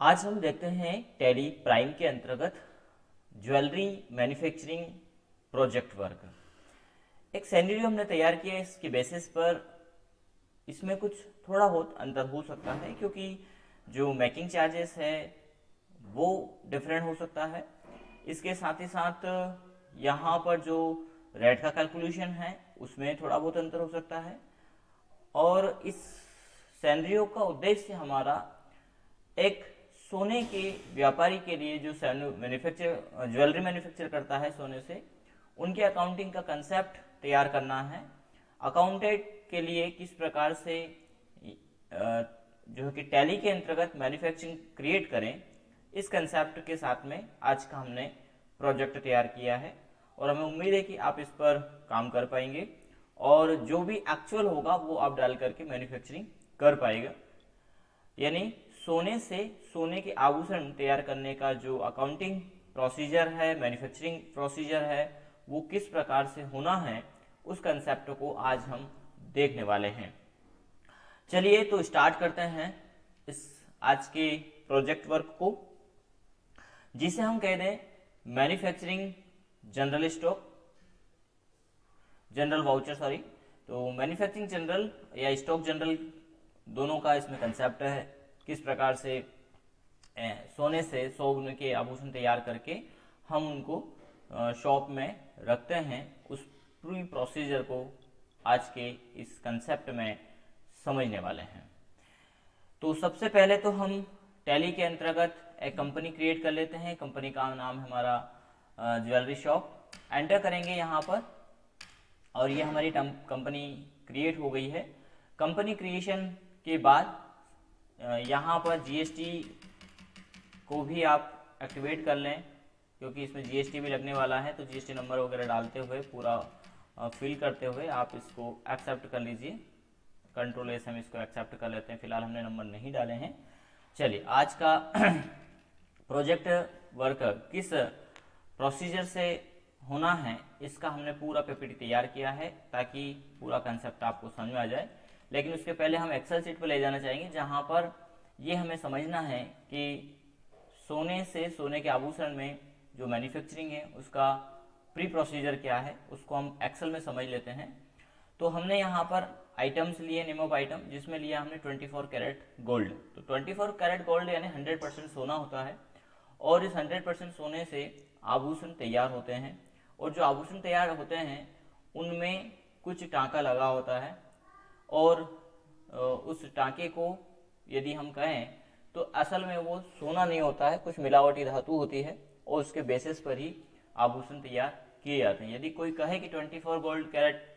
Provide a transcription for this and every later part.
आज हम देखते हैं टैली प्राइम के अंतर्गत ज्वेलरी मैन्युफैक्चरिंग प्रोजेक्ट वर्क। एक सिनेरियो हमने तैयार किया है, इसके बेसिस पर इसमें कुछ थोड़ा बहुत अंतर हो सकता है क्योंकि जो मेकिंग चार्जेस है वो डिफरेंट हो सकता है। इसके साथ ही साथ यहाँ पर जो रेट का कैलकुलेशन है उसमें थोड़ा बहुत अंतर हो सकता है। और इस सिनेरियो का उद्देश्य हमारा एक सोने के व्यापारी के लिए जो ज्वेलरी मैन्युफैक्चर करता है सोने से, उनके अकाउंटिंग का कंसेप्ट तैयार करना है। अकाउंटेंट के लिए किस प्रकार से जो है कि टैली के अंतर्गत मैन्युफैक्चरिंग क्रिएट करें, इस कंसेप्ट के साथ में आज का हमने प्रोजेक्ट तैयार किया है और हमें उम्मीद है कि आप इस पर काम कर पाएंगे और जो भी एक्चुअल होगा वो आप डाल करके मैन्युफैक्चरिंग कर पाएगा। यानी सोने से सोने के आभूषण तैयार करने का जो अकाउंटिंग प्रोसीजर है, मैन्युफैक्चरिंग प्रोसीजर है, वो किस प्रकार से होना है, उस कंसेप्ट को आज हम देखने वाले हैं। चलिए तो स्टार्ट करते हैं इस आज के प्रोजेक्ट वर्क को, जिसे हम कह दें manufacturing general stock, general voucher sorry. तो मैन्युफैक्चरिंग जनरल या स्टॉक जनरल दोनों का इसमें कंसेप्ट है, किस प्रकार से सोने से सोने के आभूषण तैयार करके हम उनको शॉप में रखते हैं। उस पूरी प्रोसीजर को आज के इस कंसेप्ट में समझने वाले हैं। तो सबसे पहले तो हम टैली के अंतर्गत एक कंपनी क्रिएट कर लेते हैं। कंपनी का नाम है हमारा ज्वेलरी शॉप। एंटर करेंगे यहाँ पर और ये हमारी कंपनी क्रिएट हो गई है। कंपनी क्रिएशन के बाद यहाँ पर जीएसटी को भी आप एक्टिवेट कर लें क्योंकि इसमें जीएसटी भी लगने वाला है। तो जीएसटी नंबर वगैरह डालते हुए पूरा फिल करते हुए आप इसको एक्सेप्ट कर लीजिए। कंट्रोल एस हम इसको एक्सेप्ट कर लेते हैं। फिलहाल हमने नंबर नहीं डाले हैं। चलिए आज का प्रोजेक्ट वर्क किस प्रोसीजर से होना है इसका हमने पूरा पीपीटी तैयार किया है ताकि पूरा कंसेप्ट आपको समझ में आ जाए। लेकिन उसके पहले हम एक्सेल शीट पर ले जाना चाहेंगे जहां पर ये हमें समझना है कि सोने से सोने के आभूषण में जो मैन्युफैक्चरिंग है उसका प्री प्रोसीजर क्या है, उसको हम एक्सेल में समझ लेते हैं। तो हमने यहाँ पर आइटम्स लिए, नेम ऑफ आइटम, जिसमें लिया हमने 24 कैरेट गोल्ड। तो 24 कैरेट गोल्ड यानी 100% सोना होता है और इस 100% सोने से आभूषण तैयार होते हैं। और जो आभूषण तैयार होते हैं उनमें कुछ टांका लगा होता है और उस टांके को यदि हम कहें तो असल में वो सोना नहीं होता है, कुछ मिलावटी धातु होती है और उसके बेसिस पर ही आभूषण तैयार किए जाते हैं। यदि कोई कहे कि 24 गोल्ड कैरेट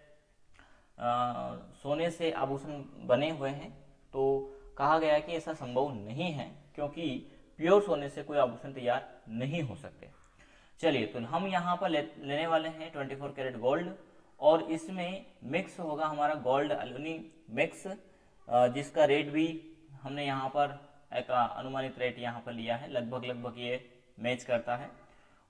सोने से आभूषण बने हुए हैं तो कहा गया कि ऐसा संभव नहीं है क्योंकि प्योर सोने से कोई आभूषण तैयार नहीं हो सकते। चलिए तो हम यहाँ पर लेने वाले हैं 24 कैरेट गोल्ड और इसमें मिक्स होगा हमारा गोल्ड एल्यूमिनियम मिक्स, जिसका रेट भी हमने यहाँ पर एक अनुमानित रेट यहाँ पर लिया है। लगभग ये मैच करता है।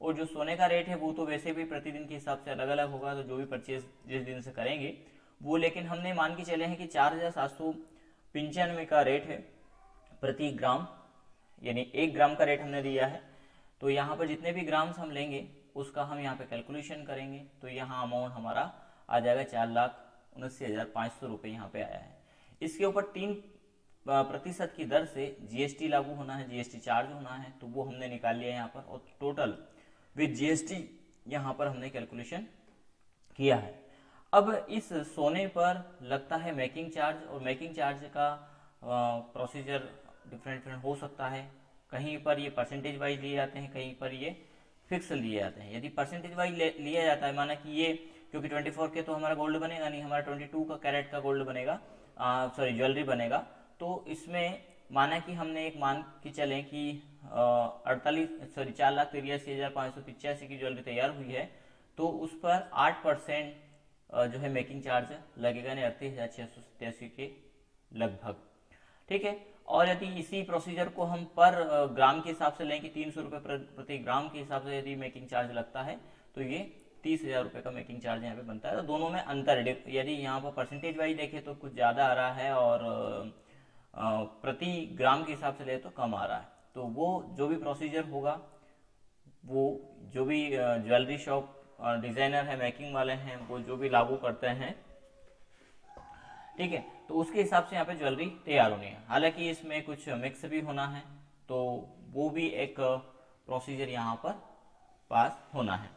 और जो सोने का रेट है वो तो वैसे भी प्रतिदिन के हिसाब से अलग अलग होगा, तो जो भी परचेज जिस दिन से करेंगे वो, लेकिन हमने मान के चले हैं कि 4795 का रेट है प्रति ग्राम, यानी 1 ग्राम का रेट हमने दिया है। तो यहाँ पर जितने भी ग्राम्स हम लेंगे उसका हम यहाँ पे कैलकुलेशन करेंगे तो यहाँ अमाउंट हमारा आ जाएगा 4,79,500 रुपये यहाँ पे आया है। इसके ऊपर 3% की दर से जीएसटी लागू होना है, जीएसटी चार्ज होना है, तो वो हमने निकाल लिया यहाँ पर और टोटल विद जीएसटी यहाँ पर हमने कैलकुलेशन किया है। अब इस सोने पर लगता है मेकिंग चार्ज और मेकिंग चार्ज का प्रोसीजर डिफरेंट हो सकता है। कहीं पर ये परसेंटेज वाइज लिए जाते हैं, कहीं पर ये फिक्स लिए जाते हैं। यदि परसेंटेज वाइज लिया जाता है, माना कि ये क्योंकि 24 के तो हमारा गोल्ड बनेगा नहीं, हमारा 22 का कैरेट का गोल्ड बनेगा, सॉरी ज्वेलरी बनेगा। तो इसमें माना कि हमने एक मान कि चलें कि 4,83,585 की ज्वेलरी तैयार हुई है तो उस पर 8% जो है मेकिंग चार्ज लगेगा, यानी 38,687 के लगभग। ठीक है। और यदि इसी प्रोसीजर को हम पर ग्राम के हिसाब से लें कि 300 रुपये प्रति ग्राम के हिसाब से यदि मेकिंग चार्ज लगता है तो ये 30,000 रुपये का मेकिंग चार्ज यहाँ पे बनता है। तो दोनों में अंतर, यदि यहाँ पर परसेंटेज वाइज देखें तो कुछ ज़्यादा आ रहा है और प्रति ग्राम के हिसाब से ले तो कम आ रहा है। तो वो जो भी प्रोसीजर होगा, वो जो भी ज्वेलरी शॉप डिजाइनर है, मेकिंग वाले हैं, वो जो भी लागू करते हैं, ठीक है, तो उसके हिसाब से यहाँ पे ज्वेलरी तैयार होनी है। हालांकि इसमें कुछ मिक्स भी होना है, तो वो भी एक प्रोसीजर यहाँ पर पास होना है।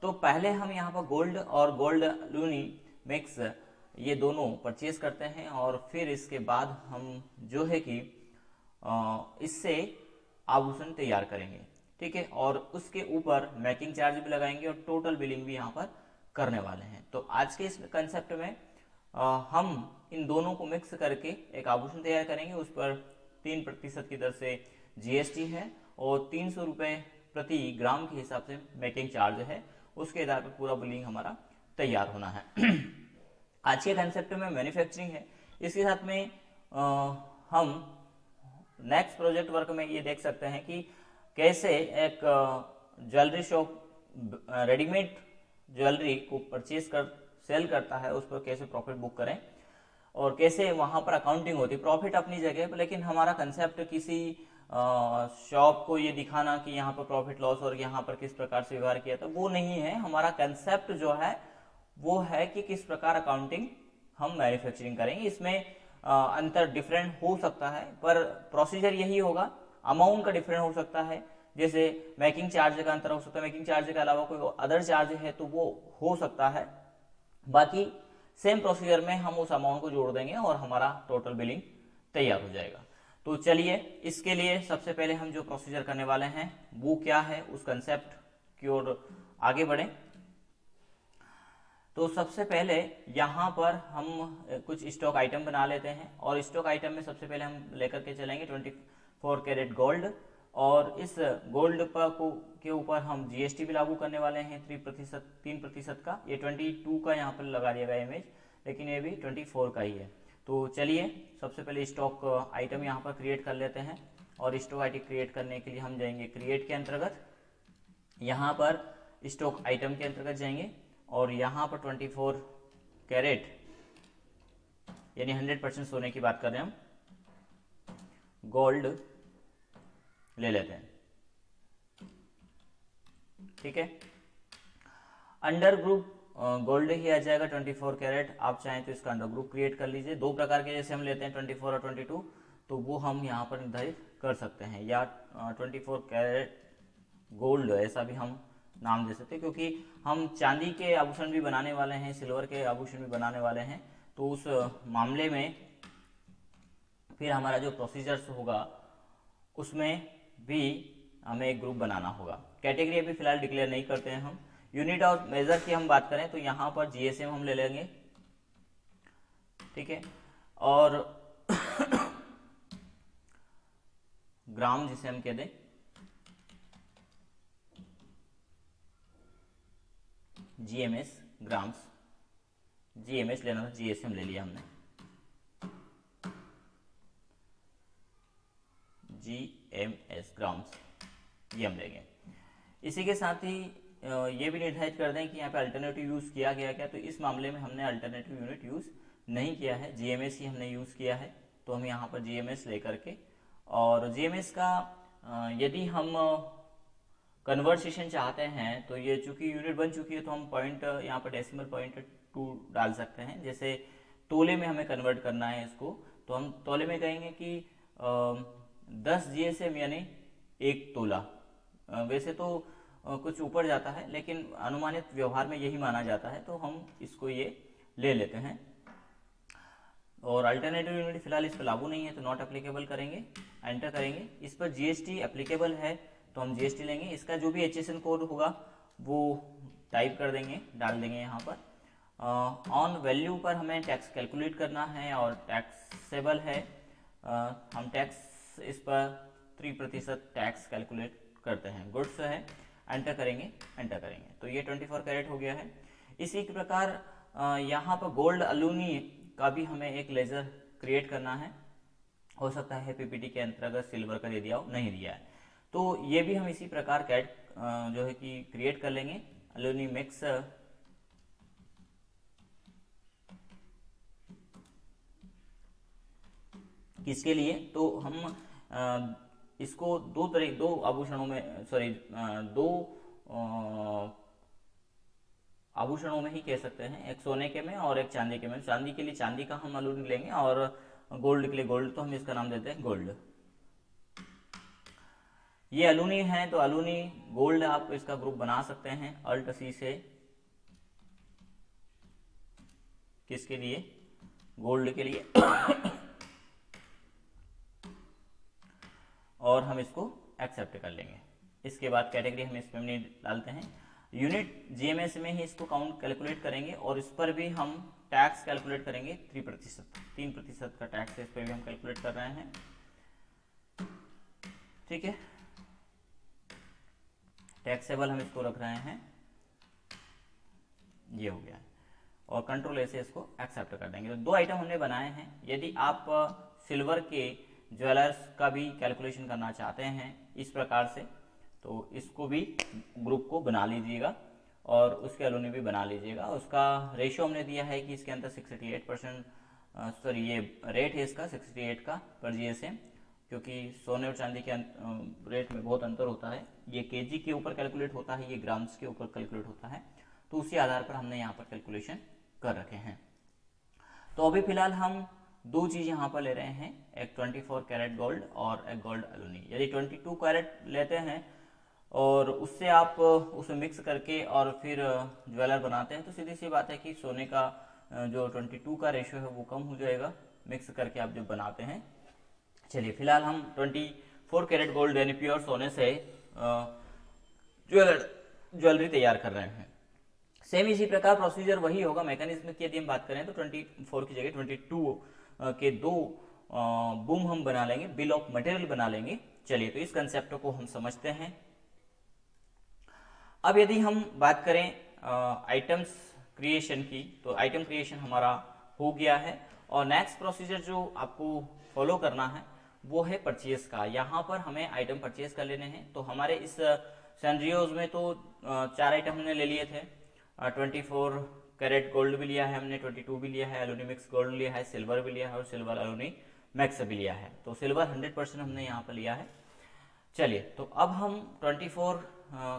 तो पहले हम यहाँ पर गोल्ड और गोल्ड लूनी मिक्स ये दोनों परचेज करते हैं, और फिर इसके बाद हम जो है कि इससे आभूषण तैयार करेंगे, ठीक है, और उसके ऊपर मेकिंग चार्ज भी लगाएंगे और टोटल बिलिंग भी यहाँ पर करने वाले हैं। तो आज के इस कंसेप्ट में हम इन दोनों को मिक्स करके एक आभूषण तैयार करेंगे। उस पर 3% की दर से जीएसटी है और 300 रुपये प्रति ग्राम के हिसाब से मेकिंग चार्ज है। उसके आधार पर पूरा बिलिंग हमारा तैयार होना है। आज के कंसेप्ट में मैन्युफैक्चरिंग है। इसके साथ में हम नेक्स्ट प्रोजेक्ट वर्क में ये देख सकते हैं कि कैसे एक ज्वेलरी शॉप रेडीमेड ज्वेलरी को परचेज कर सेल करता है, उस पर कैसे प्रॉफिट बुक करें और कैसे वहां पर अकाउंटिंग होती है। प्रॉफिट अपनी जगह पर, लेकिन हमारा कंसेप्ट किसी शॉप को ये दिखाना कि यहाँ पर प्रॉफिट लॉस और यहाँ पर किस प्रकार से व्यवहार किया था, वो नहीं है। हमारा कंसेप्ट जो है वो है कि किस प्रकार अकाउंटिंग हम मैन्युफैक्चरिंग करेंगे। इसमें अंतर डिफरेंट हो सकता है, पर प्रोसीजर यही होगा। अमाउंट का डिफरेंट हो सकता है, जैसे मेकिंग चार्ज का अंतर हो सकता है, मेकिंग चार्ज के अलावा कोई अदर चार्ज है तो वो हो सकता है। बाकी सेम प्रोसीजर में हम उस अमाउंट को जोड़ देंगे और हमारा टोटल बिलिंग तैयार हो जाएगा। तो चलिए, इसके लिए सबसे पहले हम जो प्रोसीजर करने वाले हैं वो क्या है, उस कंसेप्ट की ओर आगे बढ़े। तो सबसे पहले यहाँ पर हम कुछ स्टॉक आइटम बना लेते हैं, और स्टॉक आइटम में सबसे पहले हम लेकर के चलेंगे 24 कैरेट गोल्ड, और इस गोल्ड पर के ऊपर हम जीएसटी भी लागू करने वाले हैं 3% का। ये 22 का यहाँ पर लगा दिया गया इमेज, लेकिन ये भी 24 का ही है। तो चलिए, सबसे पहले स्टॉक आइटम यहाँ पर क्रिएट कर लेते हैं, और स्टॉक आइटम क्रिएट करने के लिए हम जाएंगे क्रिएट के अंतर्गत, यहाँ पर स्टॉक आइटम के अंतर्गत जाएंगे, और यहाँ पर 24 कैरेट यानी 100% सोने की बात कर रहे हैं हम, गोल्ड ले लेते हैं, ठीक है। अंडर ग्रुप गोल्ड ही आ जाएगा 24 कैरेट। आप चाहें तो इसका अंडर ग्रुप क्रिएट कर लीजिए। दो प्रकार के जैसे हम लेते हैं 24 और 22, तो वो हम यहाँ पर निर्धारित कर सकते हैं, या 24 कैरेट गोल्ड ऐसा भी हम नाम दे सकते हैं, क्योंकि हम चांदी के आभूषण भी बनाने वाले हैं, सिल्वर के आभूषण भी बनाने वाले हैं। तो उस मामले में फिर हमारा जो प्रोसीजर्स होगा उसमें भी हमें एक ग्रुप बनाना होगा। कैटेगरी अभी फिलहाल डिक्लेयर नहीं करते हैं हम। यूनिट और मेजर की हम बात करें तो यहाँ पर जीएसएम हम ले लेंगे, ठीक है, और ग्राम जिसे हम कह दें, जीएमएस ग्राम्स, जीएमएस लेना था, जीएसएम ले लिया हमने, जीएमएस ग्राम्स ये हम लेंगे। इसी के साथ ही ये भी निर्धारित कर दें कि यहाँ पे अल्टरनेटिव यूज किया गया क्या। तो इस मामले में हमने अल्टरनेटिव यूनिट यूज नहीं किया है, जीएमएस ही हमने यूज किया है। तो हम यहाँ पर जीएमएस लेकर के, और जीएमएस का यदि हम कन्वर्सेशन चाहते हैं तो ये चूंकि यूनिट बन चुकी है तो हम पॉइंट यहाँ पर डेसिमल पॉइंट 2 डाल सकते हैं। जैसे तोले में हमें कन्वर्ट करना है इसको, तो हम तोले में कहेंगे कि 10 जीएसएम यानी 1 तोला। वैसे तो कुछ ऊपर जाता है, लेकिन अनुमानित व्यवहार में यही माना जाता है, तो हम इसको ये ले लेते हैं। और अल्टरनेटिव यूनिट फिलहाल इस पर लागू नहीं है, तो नॉट एप्लीकेबल करेंगे, एंटर करेंगे। इस पर जीएसटी एप्लीकेबल है तो हम जीएसटी लेंगे। इसका जो भी एचएसएन कोड होगा वो टाइप कर देंगे, डाल देंगे यहाँ पर। ऑन वैल्यू पर हमें टैक्स कैलकुलेट करना है और टैक्सेबल है। हम टैक्स इस पर 3% टैक्स कैलकुलेट करते हैं। गुड्स है, एंटर करेंगे, एंटर करेंगे, तो ये 24 कैरेट हो गया है। इसी प्रकार यहाँ पर गोल्ड अलूनी का भी हमें एक लेजर क्रिएट करना है। हो सकता है पीपीटी के अंतर्गत सिल्वर का दे दिया हो, नहीं दिया है, तो ये भी हम इसी प्रकार कैट जो है कि क्रिएट कर लेंगे। अलूनी मिक्स किसके लिए, तो हम इसको दो आभूषणों में, सॉरी, दो आभूषणों में ही कह सकते हैं, एक सोने के में और एक चांदी के में। चांदी के लिए चांदी का हम अलूनी लेंगे और गोल्ड के लिए गोल्ड, तो हम इसका नाम देते हैं गोल्ड। ये अलूनी है तो अलूनी गोल्ड आप इसका ग्रुप बना सकते हैं अल्ट सी से। किसके लिए? गोल्ड के लिए। और हम इसको एक्सेप्ट कर लेंगे। इसके बाद कैटेगरी हम इसमें नहीं डालते हैं, यूनिट जीएमएस में ही इसको काउंट कैलकुलेट करेंगे और इस पर भी हम टैक्स कैलकुलेट करेंगे 3% का टैक्स इस पर भी हम कैलकुलेट कर रहे हैं। ठीक है, टैक्सेबल हम इसको रख रहे हैं, ये हो गया। और कंट्रोल ए से इसको एक्सेप्ट कर देंगे। तो 2 आइटम हमने बनाए हैं। यदि आप सिल्वर के ज्वेलर्स का भी कैलकुलेशन करना चाहते हैं इस प्रकार से, तो इसको भी ग्रुप को बना लीजिएगा और उसके अलूनी भी बना लीजिएगा। उसका रेशियो हमने दिया है कि इसके अंदर 68%, सॉरी ये रेट है इसका 68 का पर जीएसएम, क्योंकि सोने और चांदी के रेट में बहुत अंतर होता है। ये केजी के ऊपर कैलकुलेट होता है, ये ग्राम्स के ऊपर कैलकुलेट होता है, तो उसी आधार पर हमने यहाँ पर कैलकुलेशन कर रखे हैं। तो अभी फिलहाल हम 2 चीज यहाँ पर ले रहे हैं, एक 24 कैरेट गोल्ड और एक गोल्ड अलूनी। यदि 22 कैरेट लेते हैं और उससे आप उसे मिक्स करके और फिर ज्वेलर बनाते हैं, तो सीधी सी बात है कि सोने का जो 22 का रेशियो है वो कम हो जाएगा मिक्स करके आप जब बनाते हैं। चलिए फिलहाल हम 24 कैरेट गोल्ड यानी प्योर सोने से ज्वेलरी तैयार कर रहे हैं। सेम इसी प्रकार प्रोसीजर वही होगा। मैकेनिज्म की यदि हम बात करें तो 24 की जगह 22 के 2 बूम हम बना लेंगे, बिल ऑफ मटेरियल बना लेंगे। चलिए तो इस कंसेप्ट को हम समझते हैं। अब यदि हम बात करें आइटम्स क्रिएशन की, तो आइटम क्रिएशन हमारा हो गया है और नेक्स्ट प्रोसीजर जो आपको फॉलो करना है वो है परचेज का। यहाँ पर हमें आइटम परचेज कर लेने हैं। तो हमारे इस सैनरियोज में तो 4 आइटम हमने ले लिए थे। 24 कैरेट गोल्ड भी लिया है हमने, 22 भी लिया है, अलूनी मिक्स गोल्ड लिया है, सिल्वर भी लिया है और सिल्वर अलूनी मैक्स भी लिया है। तो सिल्वर 100% हमने यहाँ पर लिया है। चलिए तो अब हम 24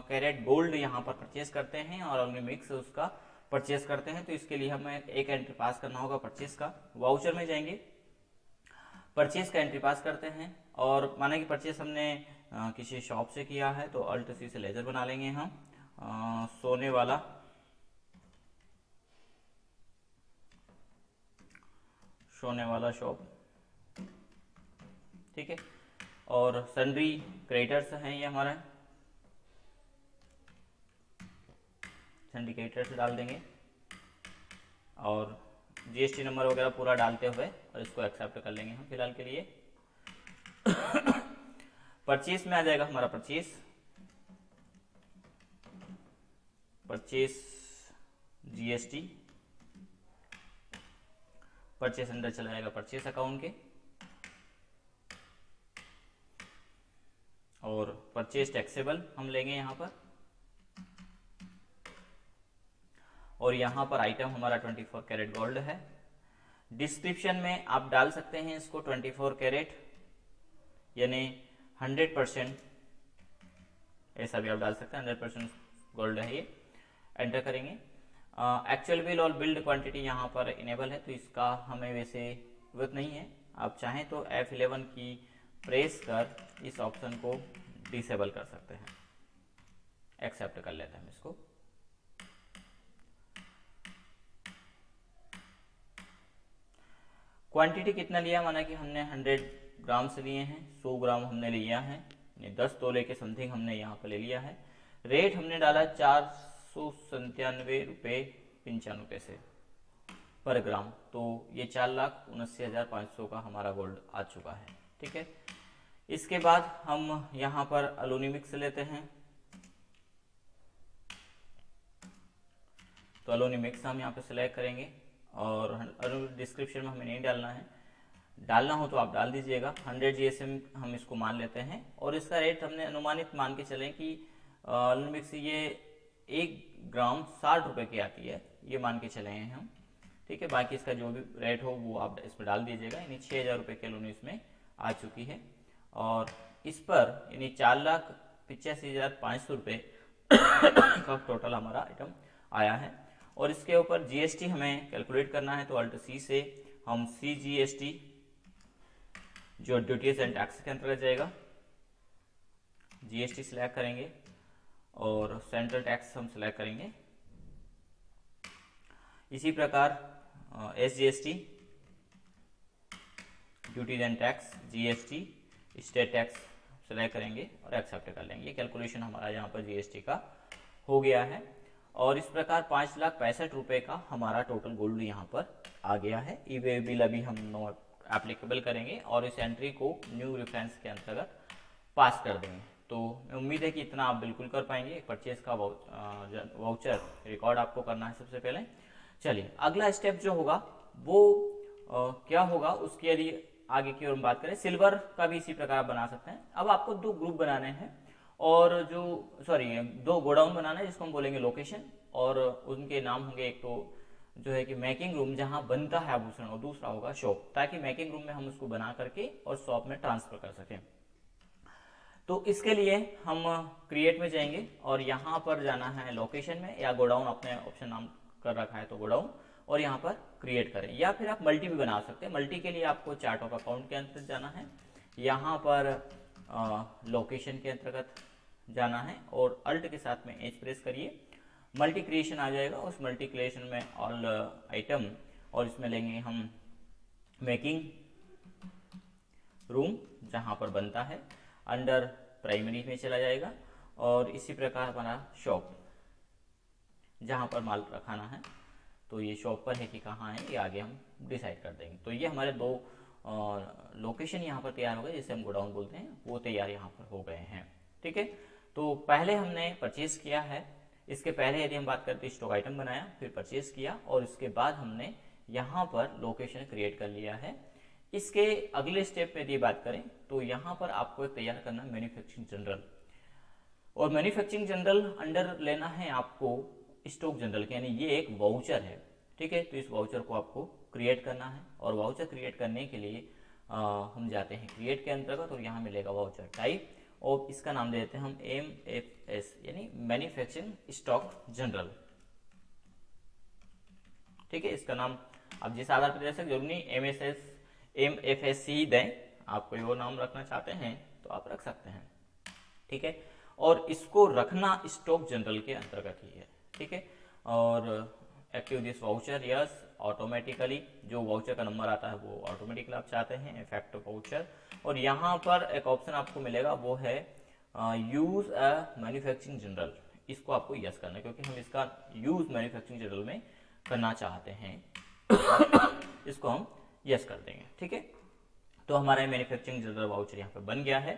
कैरेट गोल्ड यहाँ पर परचेज करते हैं और अलूनी मिक्स उसका परचेज करते हैं। तो इसके लिए हमें एक एंट्री पास करना होगा परचेज का। वाउचर में जाएंगे, परचेज का एंट्री पास करते हैं और माना कि परचेज हमने किसी शॉप से किया है तो अल्ट सी से लेजर बना लेंगे हम, सोने वाला शॉप। ठीक है, और सन्ड्री क्रेडिटर्स हैं ये हमारा, सन्ड्री क्रेडिटर्स डाल देंगे और जीएसटी नंबर वगैरह पूरा डालते हुए और इसको एक्सेप्ट कर लेंगे हम फिलहाल के लिए। परचेस में आ जाएगा हमारा परचेस जीएसटी, परचेस अंदर चला जाएगा परचेस अकाउंट के और परचेस टैक्सेबल हम लेंगे यहाँ पर। और यहाँ पर आइटम हमारा 24 कैरेट गोल्ड है। डिस्क्रिप्शन में आप डाल सकते हैं इसको 24 कैरेट यानी 100%, ऐसा भी आप डाल सकते हैं, 100% गोल्ड है ये। एंटर करेंगे। एक्चुअल बिल और बिल्ड क्वांटिटी यहाँ पर इनेबल है तो इसका हमें वैसे जरूरत नहीं है। आप चाहें तो F11 की प्रेस कर इस ऑप्शन को डिसेबल कर सकते हैं। एक्सेप्ट कर लेते हैं हम इसको। क्वांटिटी कितना लिया, माना कि हमने 100 ग्राम से लिए हैं, 100 ग्राम हमने लिया है, 10 तोले के समथिंग हमने यहाँ पर ले लिया है। रेट हमने डाला 497 रुपये 95 पैसे पर ग्राम, तो ये 4,79,500 का हमारा गोल्ड आ चुका है। ठीक है, इसके बाद हम यहाँ पर अलूनी मिक्स लेते हैं। तो अलूनी मिक्स हम यहाँ पे सिलेक्ट करेंगे और डिस्क्रिप्शन में हमें नहीं डालना है, डालना हो तो आप डाल दीजिएगा। 100 GSM हम इसको मान लेते हैं और इसका रेट हमने अनुमानित मान के चलें कि अलूनी मिक्स ये 1 ग्राम 60 रुपये की आती है, ये मान के चले हैं हम। ठीक है, बाकी इसका जो भी रेट हो वो आप इस पर डाल दीजिएगा, यानी 6,000 रुपये की अलूनी इसमें आ चुकी है। और इस पर यानी 4,85,500 रुपये का टोटल हमारा आइटम आया है। और इसके ऊपर जीएसटी हमें कैलकुलेट करना है, तो अल्ट सी से हम CGST जो ड्यूटीज एंड टैक्स के अंतर्गत जाएगा, जीएसटी सिलेक्ट करेंगे और सेंट्रल टैक्स हम सिलेक्ट करेंगे। इसी प्रकार SGST duties and tax, GST state tax select करेंगे और एक्सेप्ट कर लेंगे। कैलकुलेशन हमारा यहाँ पर जीएसटी का हो गया है। और इस प्रकार 5,65,000 का हमारा टोटल गोल्ड यहाँ पर आ गया है। ई वे बिल अभी हम नो एप्लीकेबल करेंगे और इस एंट्री को न्यू रेफरेंस के अंतर्गत पास कर देंगे। तो उम्मीद है कि इतना आप बिल्कुल कर पाएंगे। परचेज का वाउचर रिकॉर्ड आपको करना है सबसे पहले। चलिए अगला स्टेप जो होगा वो क्या होगा, उसकी यदि आगे की ओर बात करें, सिल्वर का भी इसी प्रकार बना सकते हैं। अब आपको दो ग्रुप बनाने हैं और दो गोडाउन बनाना है जिसको हम बोलेंगे लोकेशन, और उनके नाम होंगे, एक तो जो है कि मेकिंग रूम जहां बनता है आभूषण, और दूसरा होगा शॉप, ताकि मेकिंग रूम में हम उसको बना करके और शॉप में ट्रांसफर कर सकें। तो इसके लिए हम क्रिएट में जाएंगे और यहाँ पर जाना है लोकेशन में, या गोडाउन आपने ऑप्शन नाम कर रखा है तो गोडाउन, और यहाँ पर क्रिएट करें। या फिर आप मल्टी भी बना सकते हैं। मल्टी के लिए आपको चार्ट ऑफ अकाउंट के अंतर्गत जाना है, यहाँ पर लोकेशन के अंतर्गत जाना है और अल्ट के साथ में एच प्रेस करिए, मल्टी क्रिएशन आ जाएगा। उस मल्टी क्रिएशन में ऑल आइटम, और इसमें लेंगे हम मेकिंग रूम जहाँ पर बनता है, अंडर प्राइमरी में चला जाएगा। और इसी प्रकार हमारा शॉप जहाँ पर माल रखाना है, तो ये शॉप पर है कि कहाँ है, ये आगे हम डिसाइड कर देंगे। तो ये हमारे दो लोकेशन यहाँ पर तैयार हो गए, जिसे हम गोडाउन बोलते हैं, वो तैयार यहाँ पर हो गए हैं। ठीक है, तो पहले हमने परचेज किया है। इसके पहले यदि हम बात करते स्टॉक आइटम बनाया, फिर परचेज किया, और इसके बाद हमने यहाँ पर लोकेशन क्रिएट कर लिया है। इसके अगले स्टेप में यदि बात करें तो यहाँ पर आपको तैयार करना है मैन्युफैक्चरिंग जनरल, और मैन्युफैक्चरिंग जनरल अंडर लेना है आपको स्टॉक जनरल के, यानी ये एक वाउचर है। ठीक है, तो इस वाउचर को आपको क्रिएट करना है, और वाउचर क्रिएट करने के लिए हम जाते हैं क्रिएट के अंतर्गत, और यहाँ मिलेगा वाउचर टाइप, और इसका नाम दे देते हैं हम MFS, यानी मैन्युफैक्चरिंग स्टॉक जनरल। ठीक है, इसका नाम आप जिस आधार पर दे सकते, जरूर नहीं MFS ही दें, आप कोई और नाम रखना चाहते हैं तो आप रख सकते हैं। ठीक है, और इसको रखना स्टॉक जनरल के अंतर्गत ही है। ठीक है, और active this voucher yes automatically, जो वाउचर का नंबर आता है वो ऑटोमेटिकली आप चाहते हैं इफेक्टिव वाउचर। और यहाँ पर एक ऑप्शन आपको मिलेगा, वो है यूज अ मैन्युफैक्चरिंग जनरल, इसको आपको यस करना है, क्योंकि हम इसका यूज मैन्युफैक्चरिंग जनरल में करना चाहते हैं। इसको हम यस कर देंगे। ठीक है, तो हमारा मैन्युफैक्चरिंग जनरल वाउचर यहाँ पे बन गया है।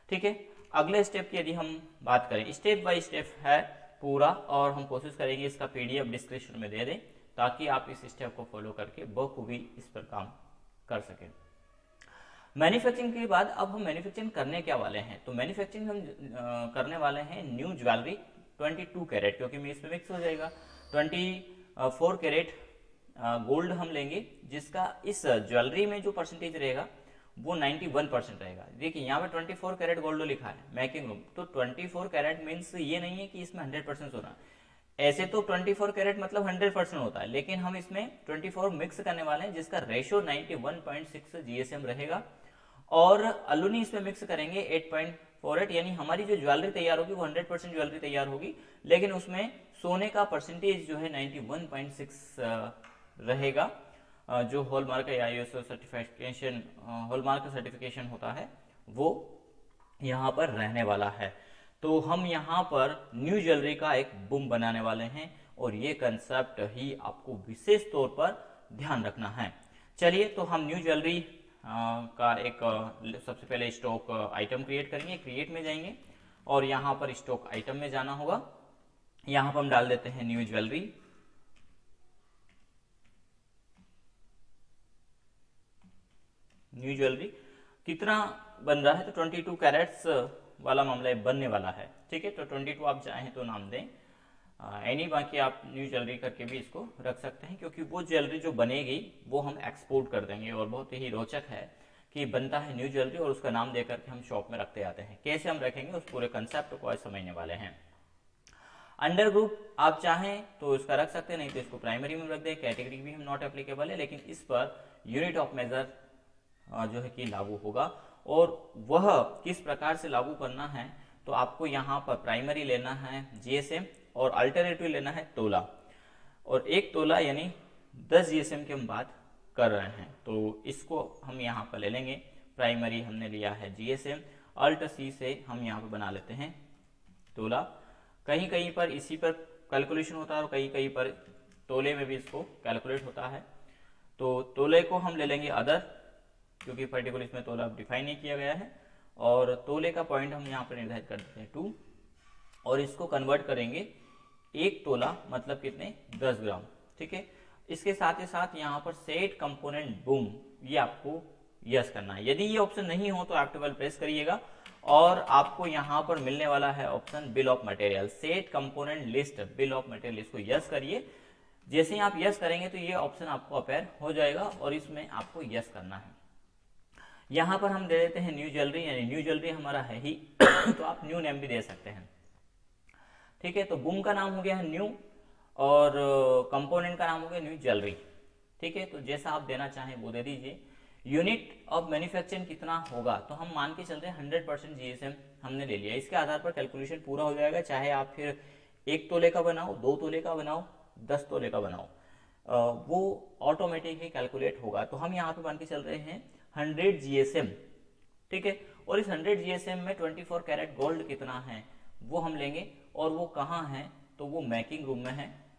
ठीक है, अगले स्टेप की यदि हम बात करें, स्टेप बाय स्टेप है पूरा, और हम कोशिश करेंगे इसका PDF डिस्क्रिप्शन में दे दें, ताकि आप इस स्टेप को फॉलो करके बखूबी इस पर काम कर सकें। मैन्युफैक्चरिंग के बाद अब हम मैन्युफैक्चरिंग करने क्या वाले हैं, तो मैन्युफैक्चरिंग हम करने वाले हैं न्यू ज्वेलरी 22 कैरेट, क्योंकि इसमें मिक्स हो जाएगा। 24 कैरेट गोल्ड हम लेंगे, जिसका इस ज्वेलरी में जो परसेंटेज रहेगा वो 91% रहेगा। देखिए यहाँ पे 24 कैरेट गोल्ड लिखा है मेकिंग रूम, तो 24 कैरेट मीन्स ये नहीं है कि इसमें 100% सोना। ऐसे तो 24 कैरेट मतलब 100% होता है, लेकिन हम इसमें 24 मिक्स करने वाले हैं, जिसका रेशियो 91.6 GSM रहेगा। और अलुनी इसमें मिक्स करेंगे 8.48, यानी हमारी जो ज्वेलरी तैयार होगी वो 100% ज्वेलरी तैयार होगी, लेकिन उसमें सोने का परसेंटेज जो है 91.6 रहेगा, जो हॉलमार्क या ISO सर्टिफिकेशन, हॉलमार्क का सर्टिफिकेशन होता है, वो यहाँ पर रहने वाला है। तो हम यहाँ पर न्यू ज्वेलरी का एक बूम बनाने वाले हैं, और ये कंसेप्ट ही आपको विशेष तौर पर ध्यान रखना है। चलिए, तो हम न्यू ज्वेलरी का एक सबसे पहले स्टॉक आइटम क्रिएट करेंगे। क्रिएट में जाएंगे और यहाँ पर स्टॉक आइटम में जाना होगा। यहाँ पर हम डाल देते हैं न्यू ज्वेलरी। न्यू ज्वेलरी कितना बन रहा है, तो 22 कैरेट्स वाला मामला बनने वाला है। ठीक है, तो 22 आप चाहें तो नाम दें एनी, बाकी आप न्यू ज्वेलरी करके भी इसको रख सकते हैं, क्योंकि वो ज्वेलरी जो बनेगी वो हम एक्सपोर्ट कर देंगे। और बहुत ही रोचक है कि बनता है न्यू ज्वेलरी और उसका नाम देकर के हम शॉप में रखते जाते हैं। कैसे हम रखेंगे उस पूरे कंसेप्ट को आज समझने वाले हैं। अंडर ग्रुप आप चाहें तो इसका रख सकते हैं, नहीं तो इसको प्राइमरी में रख दें। कैटेगरी भी हम नॉट एप्लीकेबल है, लेकिन इस पर यूनिट ऑफ मेजर जो है कि लागू होगा। और वह किस प्रकार से लागू करना है, तो आपको यहाँ पर प्राइमरी लेना है जीएसएम और अल्टरनेटिव लेना है तोला। और एक तोला यानी 10 जीएसएम की हम बात कर रहे हैं, तो इसको हम यहाँ पर ले लेंगे। प्राइमरी हमने लिया है जीएसएम, अल्ट सी से हम यहाँ पर बना लेते हैं तोला। कहीं कहीं पर इसी पर कैलकुलेशन होता है और कहीं कहीं पर तोले में भी इसको कैलकुलेट होता है। तो तोले को हम ले लेंगे अदर, क्योंकि पर्टिकुलर इसमें तोला डिफाइन नहीं किया गया है। और तोले का पॉइंट हम यहाँ पर निर्धारित कर देते हैं 2, और इसको कन्वर्ट करेंगे एक तोला मतलब कितने 10 ग्राम। ठीक है, इसके साथ ही साथ यहाँ पर सेट कंपोनेंट बूम, ये आपको यस करना है। यदि ये ऑप्शन नहीं हो तो F12 प्रेस करिएगा और आपको यहाँ पर मिलने वाला है option bill of material, set component list bill of material, इसको यस करिए। जैसे ही आप यस करेंगे तो ये ऑप्शन आपको अपेयर हो जाएगा और इसमें आपको यस करना है। यहाँ पर हम दे देते हैं न्यू ज्वेलरी, यानी न्यू ज्वेलरी हमारा है ही तो आप न्यू नेम भी दे सकते हैं। ठीक है, तो बूम का नाम हो गया है न्यू और कंपोनेंट का नाम हो गया न्यू ज्वेलरी। ठीक है, तो जैसा आप देना चाहें वो दे दीजिए। यूनिट ऑफ मैन्युफैक्चरिंग कितना होगा, तो हम मान के चल रहे हैं 100% जीएसएम हमने ले लिया। इसके आधार पर कैलकुलेशन पूरा हो जाएगा, चाहे आप फिर 1 तोले का बनाओ, 2 तोले का बनाओ, 10 तोले का बनाओ, वो ऑटोमेटिक ही कैलकुलेट होगा। तो हम यहाँ पे मान के चल रहे हैं 100 जीएसएम। ठीक है, और इस 100 जीएसएम में 24 कैरेट गोल्ड कितना है वो हम लेंगे, और वो कहाँ है, तो वो मेकिंग रूम में है,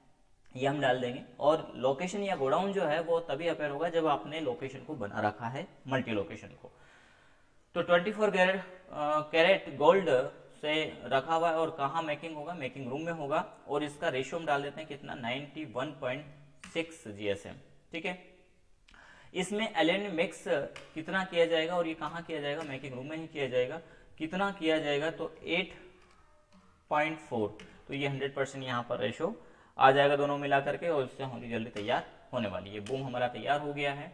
ये हम डाल देंगे। और लोकेशन या गोडाउन जो है वो तभी अपेयर होगा जब आपने लोकेशन को बना रखा है, मल्टी लोकेशन को। तो 24 कैरेट गोल्ड से रखा हुआ है और कहाँ मेकिंग होगा, मेकिंग रूम में होगा। और इसका रेशियो हम डाल देते हैं कितना 91.6 जीएसएम। ठीक है, इसमें एलएन मिक्स कितना किया जाएगा और ये कहाँ किया जाएगा, मेकिंग रूम में ही किया जाएगा। कितना किया जाएगा, तो 8.4, तो ये 100% यहाँ पर रेशो आ जाएगा दोनों मिला करके, और इससे हमारी ज्वेलरी तैयार होने वाली है। बूम हमारा तैयार हो गया है।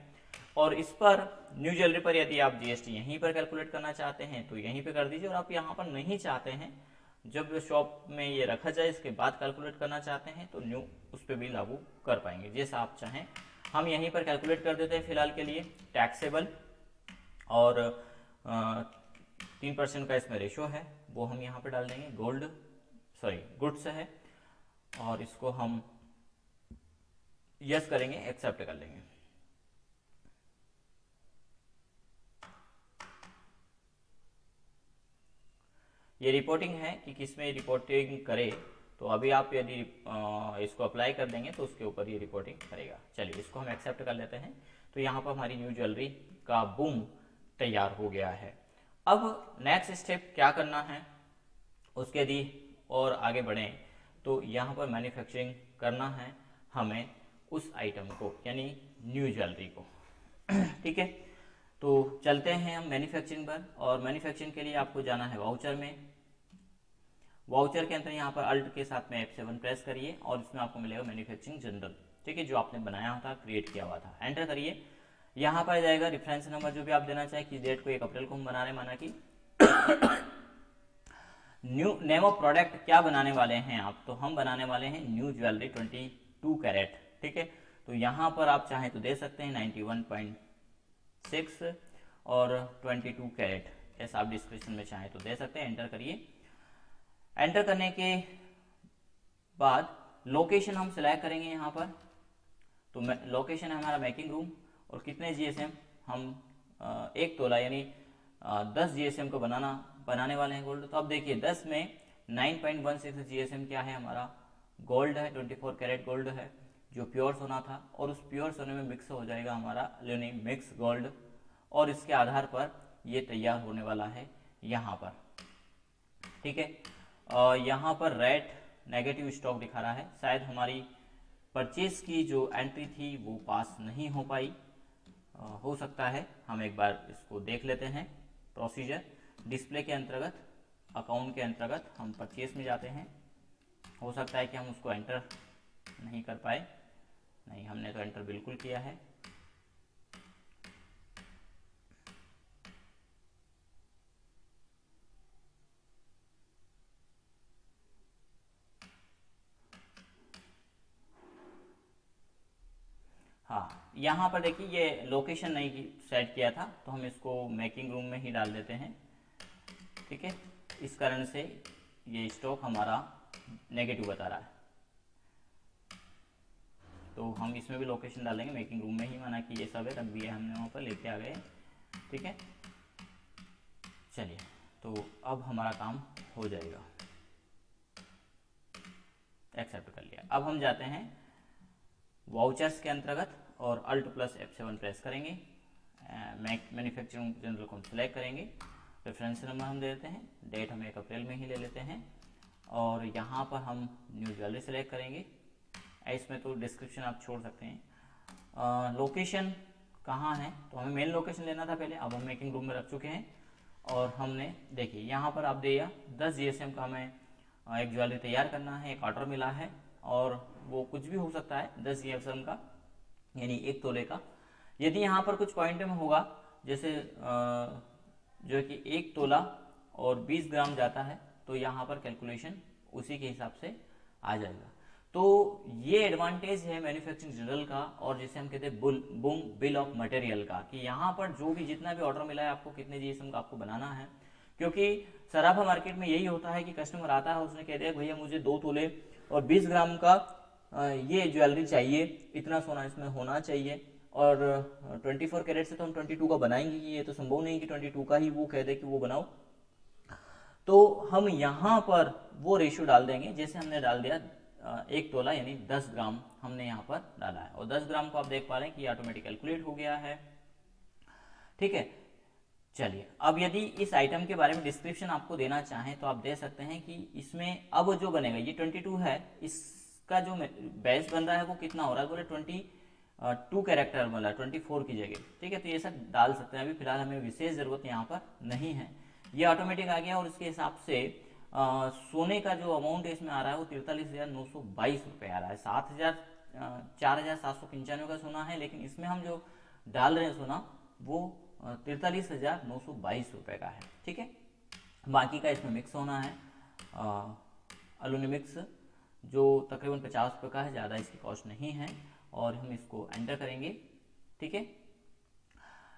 और इस पर न्यू ज्वेलरी पर यदि आप जीएसटी यहीं पर कैलकुलेट करना चाहते हैं तो यहीं पे कर दीजिए, और आप यहाँ पर नहीं चाहते हैं, जब शॉप में ये रखा जाए इसके बाद कैलकुलेट करना चाहते हैं तो न्यू उस पर भी लागू कर पाएंगे, जैसा आप चाहें। हम यहीं पर कैलकुलेट कर देते हैं फिलहाल के लिए टैक्सेबल, और 3% का इसमें रेशो है वो हम यहाँ पर डाल देंगे। गुड्स है, और इसको हम यस करेंगे, एक्सेप्ट कर लेंगे। ये रिपोर्टिंग है कि किस में रिपोर्टिंग करे, तो अभी आप यदि इसको अप्लाई कर देंगे तो उसके ऊपर ये रिपोर्टिंग करेगा। चलिए इसको हम एक्सेप्ट कर लेते हैं। तो यहाँ पर हमारी न्यू ज्वेलरी का बूम तैयार हो गया है। अब नेक्स्ट स्टेप क्या करना है, उसके यदि और आगे बढ़ें तो यहाँ पर मैन्युफैक्चरिंग करना है हमें उस आइटम को, यानी न्यू ज्वेलरी को। ठीक है, तो चलते हैं हम मैन्युफैक्चरिंग पर, और मैन्युफैक्चरिंग के लिए आपको जाना है वाउचर में। वाउचर के अंदर यहाँ पर अल्ट के साथ में F7 प्रेस करिए और इसमें आपको मिलेगा मैन्युफैक्चरिंग जनरल। ठीक है, जो आपने बनाया था, क्रिएट किया हुआ था, एंटर करिए। यहाँ पर जाएगा रेफरेंस नंबर जो भी आप देना चाहें, कि डेट को 1 अप्रैल को हम बना रहे हैं, माना कि न्यू नेम ऑफ प्रोडक्ट क्या बनाने वाले हैं आप, तो हम बनाने वाले हैं न्यू ज्वेलरी 22 कैरेट। ठीक है, तो यहाँ पर आप चाहें तो दे सकते हैं 91.6 और 22 कैरेट, ऐसा आप डिस्क्रिप्शन में चाहें तो दे सकते हैं। एंटर करिए। एंटर करने के बाद लोकेशन हम सिलेक्ट करेंगे यहाँ पर, तो लोकेशन है हमारा मेकिंग रूम, और कितने जीएसएम हम 1 तोला यानी 10 जीएसएम को बनाने वाले हैं गोल्ड। तो अब देखिए 10 में 9.16 जीएसएम क्या है, हमारा गोल्ड है, 24 कैरेट गोल्ड है जो प्योर सोना था, और उस प्योर सोने में मिक्स हो जाएगा हमारा अल्यूमिनियम मिक्स गोल्ड, और इसके आधार पर ये तैयार होने वाला है यहाँ पर। ठीक है, यहाँ पर रेट नेगेटिव स्टॉक दिखा रहा है, शायद हमारी परचेज की जो एंट्री थी वो पास नहीं हो पाई, हो सकता है। हम एक बार इसको देख लेते हैं। प्रोसीजर डिस्प्ले के अंतर्गत, अकाउंट के अंतर्गत हम परचेज में जाते हैं। हो सकता है कि हम उसको एंटर नहीं कर पाए, नहीं हमने तो एंटर बिल्कुल किया है। हाँ, यहाँ पर देखिए ये लोकेशन नहीं सेट किया था, तो हम इसको मेकिंग रूम में ही डाल देते हैं। ठीक है, इस कारण से ये स्टॉक हमारा नेगेटिव बता रहा है, तो हम इसमें भी लोकेशन डालेंगे मेकिंग रूम में ही, माना कि ये सब है रख दिया हमने वहाँ पर, लेके आ गए। ठीक है, चलिए तो अब हमारा काम हो जाएगा, एक्सेप्ट कर लिया। अब हम जाते हैं वाउचर्स के अंतर्गत और Alt + F7 प्रेस करेंगे, मैन्युफैक्चरिंग जनरल को हम सेलेक्ट करेंगे, रेफरेंस नंबर हम दे देते हैं, डेट हम 1 अप्रैल में ही ले लेते हैं, और यहाँ पर हम न्यू ज्वेलरी सेलेक्ट करेंगे। इसमें तो डिस्क्रिप्शन आप छोड़ सकते हैं। लोकेशन कहाँ है, तो हमें मेन लोकेशन लेना था पहले, अब हम मेकिंग रूम में रख चुके हैं। और हमने देखिए यहाँ पर आप दिया 10 GSM का हमें एक ज्वेलरी तैयार करना है, एक ऑर्डर मिला है, और वो कुछ भी हो सकता है 10 GSM का, यानी 1 तोले का। यदि यहाँ पर कुछ पॉइंट में होगा, जैसे जो कि 1 तोला और 20 ग्राम जाता है, तो यहाँ पर कैलकुलेशन उसी के हिसाब से आ जाएगा। तो ये एडवांटेज है मैन्युफैक्चरिंग जनरल का, और जिसे हम कहते हैं बूम बिल ऑफ मटेरियल का, कि यहाँ पर जो भी जितना भी ऑर्डर मिला है आपको कितने GSM का आपको बनाना है। क्योंकि सराफा मार्केट में यही होता है कि कस्टमर आता है, उसने कह दिया भैया मुझे 2 तोले और 20 ग्राम का ये ज्वेलरी चाहिए, इतना सोना इसमें होना चाहिए, और 24 कैरेट से तो हम 22 का बनाएंगे, कि ये तो संभव नहीं कि 22 का ही वो कह दे कि वो बनाओ। तो हम यहाँ पर वो रेशियो डाल देंगे, जैसे हमने डाल दिया 1 तोला यानी 10 ग्राम हमने यहाँ पर डाला है, और 10 ग्राम को आप देख पा रहे हैं कि ऑटोमेटिक कैलकुलेट हो गया है। ठीक है, चलिए अब यदि इस आइटम के बारे में डिस्क्रिप्शन आपको देना चाहें तो आप दे सकते हैं कि इसमें अब जो बनेगा, ये 22 है, इसका जो बेस बन रहा है वो कितना हो रहा है, बोले 22 कैरेक्टर वाला 24 की जगह। ठीक है, तो ये सब डाल सकते हैं, अभी फिलहाल हमें विशेष जरूरत यहाँ पर नहीं है, ये ऑटोमेटिक आ गया। और इसके हिसाब से सोने का जो अमाउंट इसमें आ रहा है वो 43,922 रुपये आ रहा है। 4,795 का सोना है, लेकिन इसमें हम जो डाल रहे हैं सोना वो 43,922 रुपये का है। ठीक है, बाकी का इसमें मिक्स होना है, अल्यूमिक्स, जो तकरीबन 50 रुपये का है, ज़्यादा इसकी कॉस्ट नहीं है, और हम इसको एंटर करेंगे। ठीक है,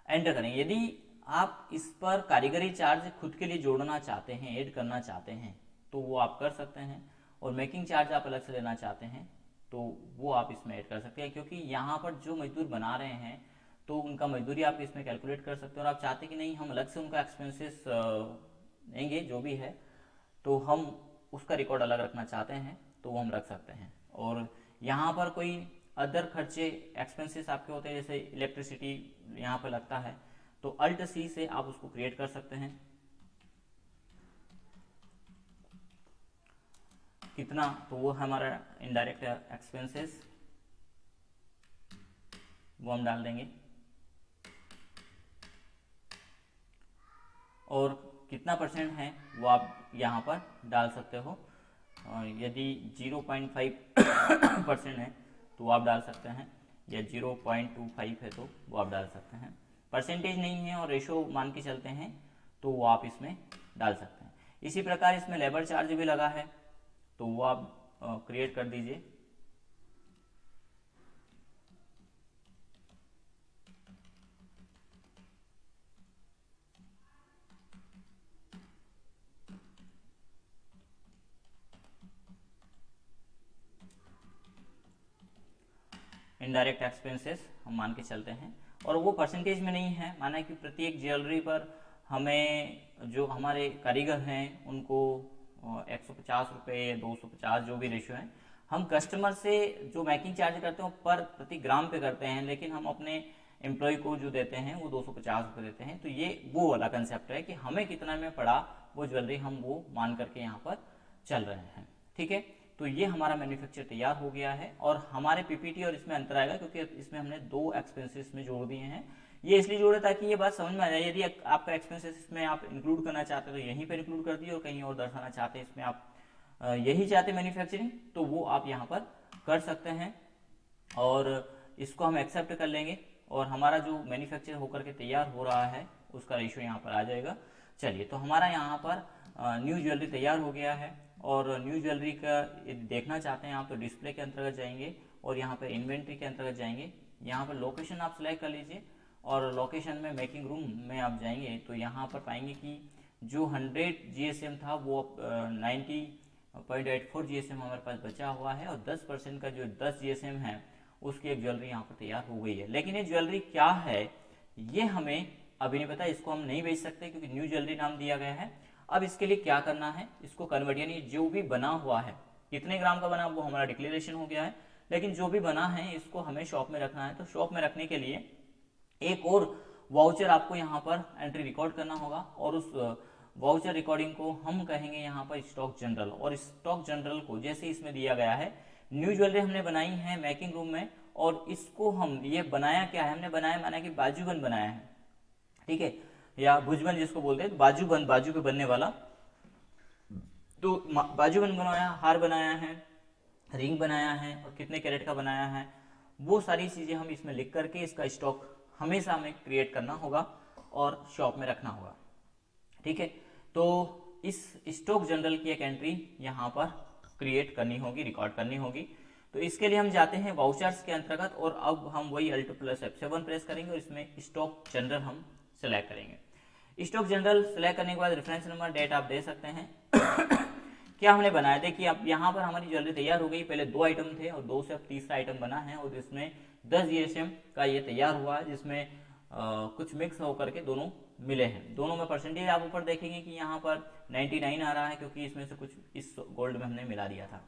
एंटर करेंगे। यदि आप इस पर कारीगरी चार्ज खुद के लिए जोड़ना चाहते हैं, ऐड करना चाहते हैं, तो वो आप कर सकते हैं, और मेकिंग चार्ज आप अलग से लेना चाहते हैं तो वो आप इसमें ऐड कर सकते हैं, क्योंकि यहाँ पर जो मजदूर बना रहे हैं तो उनका मजदूरी आप इसमें कैलकुलेट कर सकते हैं। और आप चाहते कि नहीं हम अलग से उनका एक्सपेंसेस देंगे जो भी है, तो हम उसका रिकॉर्ड अलग रखना चाहते हैं तो वो हम रख सकते हैं। और यहाँ पर कोई अदर खर्चे एक्सपेंसेस आपके होते हैं, जैसे इलेक्ट्रिसिटी यहाँ पर लगता है, तो Alt C से आप उसको क्रिएट कर सकते हैं, कितना, तो वो हमारा इनडायरेक्ट एक्सपेंसेस वो हम डाल देंगे, और कितना % है वो आप यहाँ पर डाल सकते हो। यदि 0.5% है तो आप डाल सकते हैं, या 0.25 है तो वो आप डाल सकते हैं। परसेंटेज नहीं है और रेशो मान के चलते हैं तो वो आप इसमें डाल सकते हैं। इसी प्रकार इसमें लेबर चार्ज भी लगा है, तो वो आप क्रिएट कर दीजिए। इनडायरेक्ट एक्सपेंसेस हम मान के चलते हैं, और वो परसेंटेज में नहीं है, माना कि प्रत्येक ज्वेलरी पर हमें जो हमारे कारीगर हैं उनको 150 रुपये, 250 जो भी रेशियो है, हम कस्टमर से जो मेकिंग चार्ज करते हैं पर प्रति ग्राम पे करते हैं, लेकिन हम अपने एम्प्लॉय को जो देते हैं वो 250 रुपये देते हैं। तो ये वो वाला कंसेप्ट है कि हमें कितना में पड़ा वो ज्वेलरी, हम वो मान करके यहाँ पर चल रहे हैं। ठीक है, तो ये हमारा मैन्युफैक्चर तैयार हो गया है, और हमारे पीपीटी और इसमें अंतर आएगा क्योंकि इसमें हमने 2 एक्सपेंसेस में जोड़ दिए हैं। ये इसलिए जोड़े ताकि ये बात समझ में आ जाए, यदि आपका एक्सपेंसेस इसमें आप इंक्लूड करना चाहते हैं तो यहीं पर इंक्लूड कर दिए, और कहीं और दर्शाना चाहते हैं इसमें आप यही चाहते मैन्युफैक्चरिंग, तो वो आप यहाँ पर कर सकते हैं, और इसको हम एक्सेप्ट कर लेंगे, और हमारा जो मैन्युफैक्चर होकर के तैयार हो रहा है उसका रेशियो यहाँ पर आ जाएगा। चलिए, तो हमारा यहाँ पर न्यू ज्वेलरी तैयार हो गया है, और न्यू ज्वेलरी का देखना चाहते हैं आप तो डिस्प्ले के अंतर्गत जाएंगे, और यहाँ पर इन्वेंट्री के अंतर्गत जाएंगे, यहाँ पर लोकेशन आप सिलेक्ट कर लीजिए और लोकेशन में मेकिंग रूम में आप जाएंगे तो यहाँ पर पाएंगे कि जो 100 GSM था वो 90.84 GSM हमारे पास बचा हुआ है और 10% का जो 10 GSM है उसकी एक ज्वेलरी यहाँ पर तैयार हो गई है। लेकिन ये ज्वेलरी क्या है ये हमें अभी नहीं पता, इसको हम नहीं बेच सकते क्योंकि न्यू ज्वेलरी नाम दिया गया है। अब इसके लिए क्या करना है, इसको कन्वर्ट यानी जो भी बना हुआ है कितने ग्राम का बना वो हमारा डिक्लेरेशन हो गया है, लेकिन जो भी बना है इसको हमें शॉप में रखना है। तो शॉप में रखने के लिए एक और वाउचर आपको यहाँ पर एंट्री रिकॉर्ड करना होगा और उस वाउचर रिकॉर्डिंग को हम कहेंगे यहाँ पर स्टॉक जनरल। और स्टॉक जनरल को जैसे इसमें दिया गया है, न्यू ज्वेलरी हमने बनाई है मेकिंग रूम में और इसको हम ये बनाया क्या है, हमने बनाया माना कि बाजूबंद बनाया है, ठीक है, या भुजबंद जिसको बोलते हैं, बाजूबंद बाजू पे बनने वाला। तो बाजूबंद बनाया, हार बनाया है, रिंग बनाया है और कितने कैरेट का बनाया है, वो सारी चीजें हम इसमें लिख करके इसका स्टॉक हमेशा हमें क्रिएट करना होगा और शॉप में रखना होगा, ठीक है। तो इस स्टॉक जनरल की एक एंट्री यहाँ पर क्रिएट करनी होगी, रिकॉर्ड करनी होगी। तो इसके लिए हम जाते हैं वाउचर्स के अंतर्गत और अब हम वही Alt+F7 प्रेस करेंगे और इसमें स्टॉक जनरल हम सेलेक्ट करेंगे। स्टॉक जनरल सेलेक्ट करने के बाद रेफरेंस नंबर, डेट आप दे सकते हैं। क्या हमने बनाया, देखिए अब यहाँ पर हमारी ज्वेलरी तैयार हो गई। पहले 2 आइटम थे और 2 से अब तीसरा आइटम बना है और जिसमें 10 GSM का ये तैयार हुआ है, जिसमें कुछ मिक्स होकर के दोनों मिले हैं। दोनों में परसेंटेज आप ऊपर देखेंगे कि यहाँ पर 99 आ रहा है क्योंकि इसमें से कुछ इस गोल्ड में हमने मिला दिया था।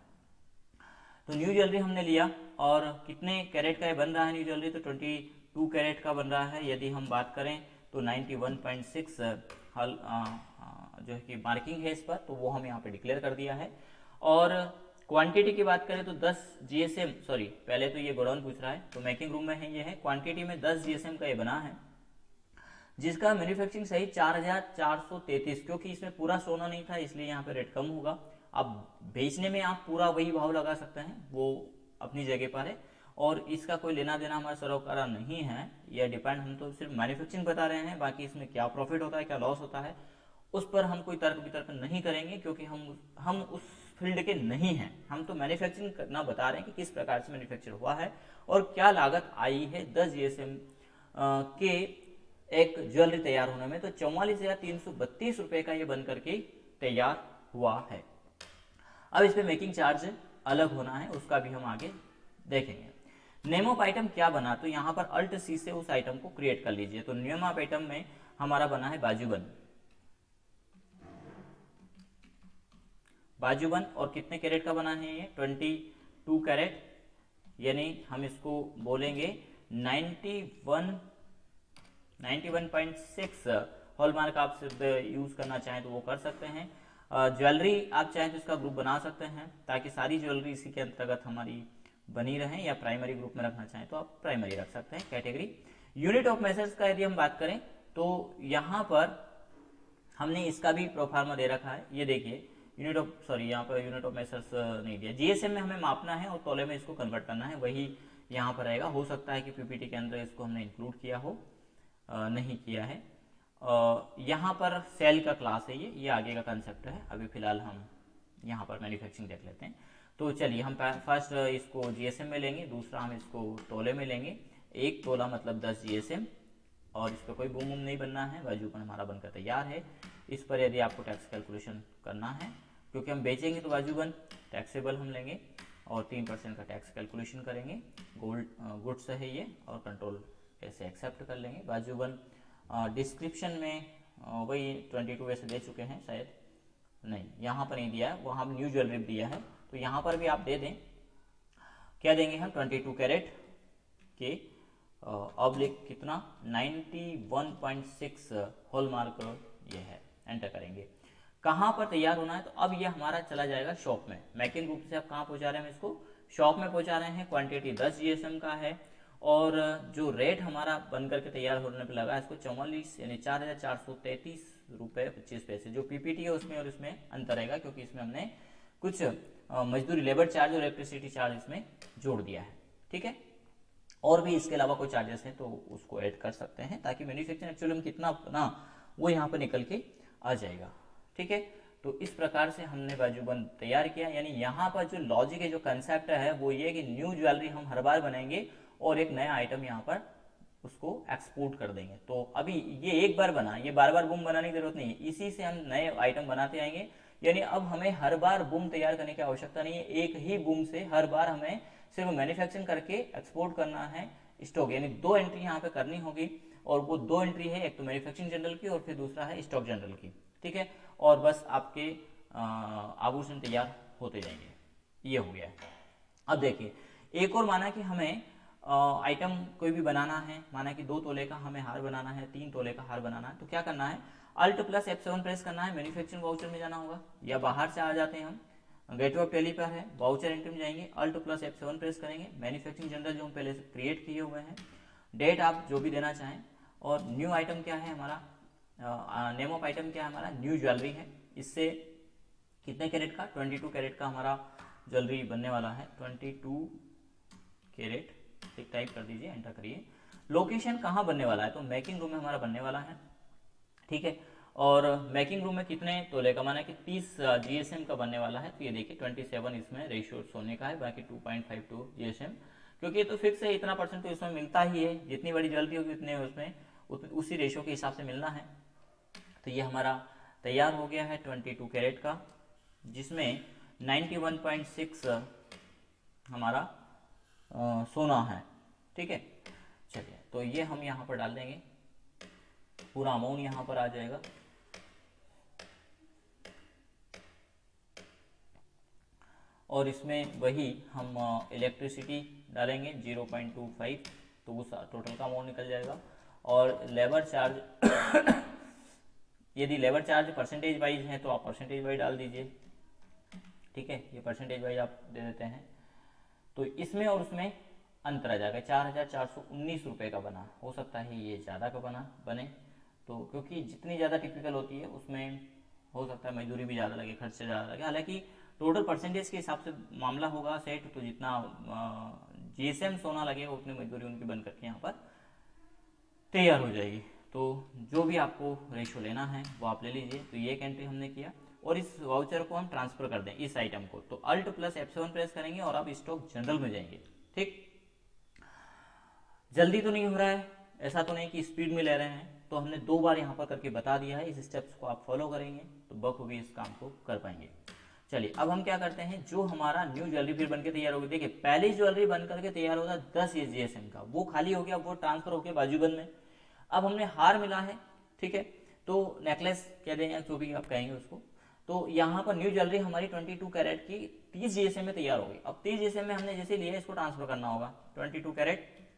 तो न्यू ज्वेलरी हमने लिया और कितने कैरेट का ये बन रहा है न्यू ज्वेलरी, तो 22 कैरेट का बन रहा है। यदि हम बात करें तो 91.6 जो है कि मार्किंग है इस पर, तो वो हम यहाँ पे डिक्लेयर कर दिया है। और क्वांटिटी की बात करें तो 10 GSM, सॉरी पहले तो ये गोडाउन पूछ रहा है, तो मेकिंग रूम में है ये है, क्वांटिटी में 10 GSM का ये बना है, जिसका मैन्युफैक्चरिंग सही 4433, क्योंकि इसमें पूरा सोना नहीं था इसलिए यहाँ पे रेट कम होगा। अब बेचने में आप पूरा वही भाव लगा सकते हैं, वो अपनी जगह पर है और इसका कोई लेना देना हमारा सरोकारा नहीं है, यह डिपेंड, हम तो सिर्फ मैन्युफैक्चरिंग बता रहे हैं, बाकी इसमें क्या प्रॉफिट होता है क्या लॉस होता है उस पर हम कोई तर्क वितर्क नहीं करेंगे क्योंकि हम उस फील्ड के नहीं हैं। हम तो मैन्युफैक्चरिंग करना बता रहे हैं कि किस प्रकार से मैन्युफैक्चर हुआ है और क्या लागत आई है 10 GSM के एक ज्वेलरी तैयार होने में। तो 44,332 रुपए का ये बन करके तैयार हुआ है। अब इस पे मेकिंग चार्ज अलग होना है, उसका भी हम आगे देखेंगे। नेम ऑफ आइटम क्या बना, तो यहाँ पर Alt+C से उस आइटम को क्रिएट कर लीजिए। तो नेम ऑफ आइटम में हमारा बना है बाजूबंद, बाजूबंद और कितने कैरेट का बना है ये 22 कैरेट, यानी हम इसको बोलेंगे 91.6 हॉलमार्क। आप सिर्फ यूज करना चाहें तो वो कर सकते हैं। ज्वेलरी आप चाहें तो इसका ग्रुप बना सकते हैं ताकि सारी ज्वेलरी इसी के अंतर्गत हमारी बनी रहे, या प्राइमरी ग्रुप में रखना चाहें तो आप प्राइमरी रख सकते हैं कैटेगरी। यूनिट ऑफ मेजर्स का यदि हम बात करें तो यहाँ पर हमने इसका भी प्रोफार्मा दे रखा है, ये देखिए यूनिट ऑफ, सॉरी यहाँ पर यूनिट ऑफ मेजर्स नहीं दिया। GSM में हमें मापना है और तोले में इसको कन्वर्ट करना है, वही यहाँ पर रहेगा। हो सकता है कि PPT के अंदर इसको हमने इंक्लूड किया हो, नहीं किया है। यहाँ पर सेल का क्लास है ये आगे का कंसेप्ट है। अभी फिलहाल हम यहाँ पर मैन्युफैक्चरिंग देख लेते हैं। तो चलिए हम फर्स्ट इसको GSM में लेंगे, दूसरा हम इसको तोले में लेंगे। 1 तोला मतलब 10 GSM और इस पर कोई बूम नहीं बनना है, बाजूबंद हमारा बनकर तैयार है। इस पर यदि आपको टैक्स कैलकुलेशन करना है, क्योंकि हम बेचेंगे तो बाजूबंद टैक्सेबल हम लेंगे और 3% का टैक्स कैलकुलेशन करेंगे। गुड्स है ये और कंट्रोल ऐसे एक्सेप्ट कर लेंगे। बाजूबंद डिस्क्रिप्शन में वही 22 वैसे दे चुके हैं शायद, नहीं यहाँ पर नहीं दिया है, वहाँ न्यू ज्वेलरी दिया है, तो यहाँ पर भी आप दे दें। क्या देंगे हम 22 कैरेट के ऑब्लिक कितना 91.6 हॉलमार्क ये है, एंटर करेंगे। कहाँ पर तैयार होना है, तो अब ये हमारा चला जाएगा शॉप में। मेकिंग ग्रुप से आप कहाँ पहुँचा रहे हैं, इसको शॉप में पहुँचा रहे हैं। क्वांटिटी 10 GSM का है और जो रेट हमारा बन करके तैयार होने पे लगा इसको 44 यानी 4,433 रुपये 25 पैसे। जो PPT है उसमें और इसमें अंतर रहेगा क्योंकि इसमें हमने कुछ मजदूरी लेबर चार्ज और इलेक्ट्रिसिटी चार्ज इसमें जोड़ दिया है, ठीक है। और भी इसके अलावा कोई चार्जेस हैं तो उसको ऐड कर सकते हैं ताकि मैन्युफैक्चरिंग एक्चुअली में कितना ना वो यहाँ पर निकल के आ जाएगा, ठीक है। तो इस प्रकार से हमने बाजूबंद तैयार किया। यानी यहाँ पर जो लॉजिक है, जो कंसेप्ट है वो ये कि न्यू ज्वेलरी हम हर बार बनाएंगे और एक नया आइटम यहाँ पर उसको एक्सपोर्ट कर देंगे। तो अभी ये एक बार बना, ये बार बार बुम बनाने की जरूरत नहीं है, इसी से हम नए आइटम बनाते आएंगे। यानी अब हमें हर बार बुम तैयार करने की आवश्यकता नहीं है, एक ही बुम से हर बार हमें सिर्फ मैन्युफैक्चरिंग करके एक्सपोर्ट करना है स्टॉक, यानी 2 एंट्री यहाँ पे करनी होगी। और वो 2 एंट्री है, एक तो मैन्युफैक्चरिंग जनरल की और फिर दूसरा है स्टॉक जनरल की, ठीक है। और बस आपके आभूषण तैयार होते जाएंगे, ये हो गया। अब देखिए एक और माना कि हमें आइटम कोई भी बनाना है, माना कि 2 तोले का हमें हार बनाना है, 3 तोले का हार बनाना है, तो क्या करना है, अल्ट प्लस F7 प्रेस करना है, मैन्युफैक्चरिंग वाउचर में जाना होगा, या बाहर से आ जाते हैं हम गेटवे ऑफ टैली पर है, वाउचर एंट्री में जाएंगे, अल्ट प्लस F7 प्रेस करेंगे, मैन्युफैक्चरिंग जनरल जो हम पहले से क्रिएट किए हुए हैं, डेट आप जो भी देना चाहें, और न्यू आइटम क्या है हमारा, नेम ऑफ आइटम क्या है हमारा, न्यू ज्वेलरी है। इससे कितने कैरेट का, 22 कैरेट का हमारा ज्वेलरी बनने वाला है, 22 कैरेट, ठीक टाइप कर दीजिए, एंटर करिए। लोकेशन कहाँ बनने वाला है, तो मेकिंग रूम में हमारा बनने वाला है, ठीक है। और मेकिंग रूम में कितने तोले का, माना कि 30 GSM का बनने वाला है, तो ये देखिए 27 इसमें रेशियो सोने का है, बाकी 2.52 GSM, क्योंकि ये तो फिक्स है, इतना परसेंट तो इसमें मिलता ही है, जितनी बड़ी ज्वेलरी होगी उतने उसमें उसी रेशियो के हिसाब से मिलना है। तो ये हमारा तैयार हो गया है 22 कैरेट का, जिसमें 91.6 हमारा सोना है, ठीक है। चलिए तो ये हम यहाँ पर डाल देंगे, पूरा अमाउंट यहाँ पर आ जाएगा। और इसमें वही हम इलेक्ट्रिसिटी डालेंगे 0.25, तो उस टोटल का अमाउंट निकल जाएगा। और लेबर चार्ज यदि लेबर चार्ज परसेंटेज वाइज है तो आप परसेंटेज वाइज डाल दीजिए, ठीक है, ये परसेंटेज वाइज आप दे देते हैं। तो इसमें और उसमें अंतर आ जाएगा, 4,419 रुपये का बना, हो सकता है ये ज़्यादा का बने, तो क्योंकि जितनी ज़्यादा टिपिकल होती है उसमें हो सकता है मजदूरी भी ज़्यादा लगे, खर्च से ज़्यादा लगे। हालांकि टोटल परसेंटेज के हिसाब से मामला होगा सेट, तो जितना GSM सोना लगेगा उतनी मजदूरी उनकी बन करके यहाँ पर तैयार हो जाएगी। तो जो भी आपको रेशो लेना है वो आप ले लीजिए। तो ये एक एंट्री हमने किया, और इस वाउचर को हम ट्रांसफर कर दें इस आइटम को, तो अल्ट प्लस F7 प्रेस करेंगे और आप स्टॉक जनरल में जाएंगे, ठीक। जल्दी तो नहीं हो रहा है, ऐसा तो नहीं कि स्पीड में ले रहे हैं, तो हमने 2 बार यहाँ पर करके बता दिया है, इस स्टेप्स को आप फॉलो करेंगे तो बखूबी इस काम को कर पाएंगे। चलिए अब हम क्या करते हैं, जो हमारा न्यू ज्वेलरी फिर बनकर तैयार होगी, देखिए पहली ज्वेलरी बन करके तैयार होता है 10 GSM का, वो खाली हो गया, वो ट्रांसफर हो गया बाजूबंद में। अब हमने हार मिला है, ठीक है, तो नेकलेस कह दें या जो भी आप कहेंगे उसको, तो यहाँ पर न्यू ज्वेलरी हमारी 22 कैरेट की 30 GSM में तैयार होगी। अब 30 GSM में हमने जैसे लिया इसको ट्रांसफर करना होगा, 22 कैरेट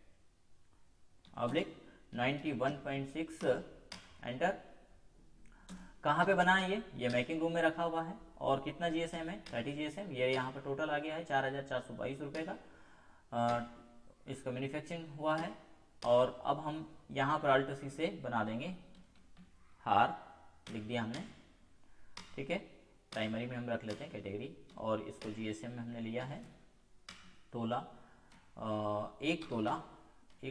ऑब्लिक 91.6 एंटर। कहाँ पे बना है ये मेकिंग रूम में रखा हुआ है, और कितना GSM है, 30 GSM, ये यहाँ पे टोटल आ गया है 4,422 रुपये का, इसका मैन्युफैक्चरिंग हुआ है। और अब हम यहाँ पर अल्ट सी से बना देंगे हार, लिख दिया हमने, ठीक है। प्राइमरी में हम रख लेते हैं कैटेगरी, और इसको GSM में हमने लिया है तोला, 1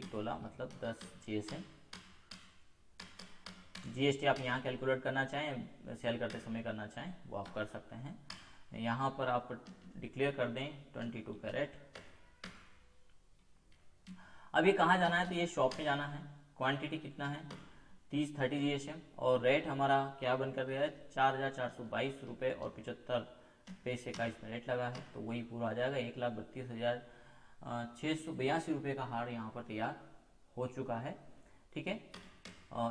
तोला मतलब 10 GSM। GST आप यहाँ कैलकुलेट करना चाहें, सेल करते समय करना चाहें वो आप कर सकते हैं। यहाँ पर आप डिक्लेयर कर दें 22 कैरेट। अभी कहाँ जाना है, तो ये शॉप में जाना है, क्वांटिटी कितना है 30 GSM, और रेट हमारा क्या बनकर गया है 4,422 रुपये और 75 पैसे का इसमें रेट लगा है, तो वही पूरा आ जाएगा 1,32,682 रुपये का हार यहाँ पर तैयार हो चुका है, ठीक है।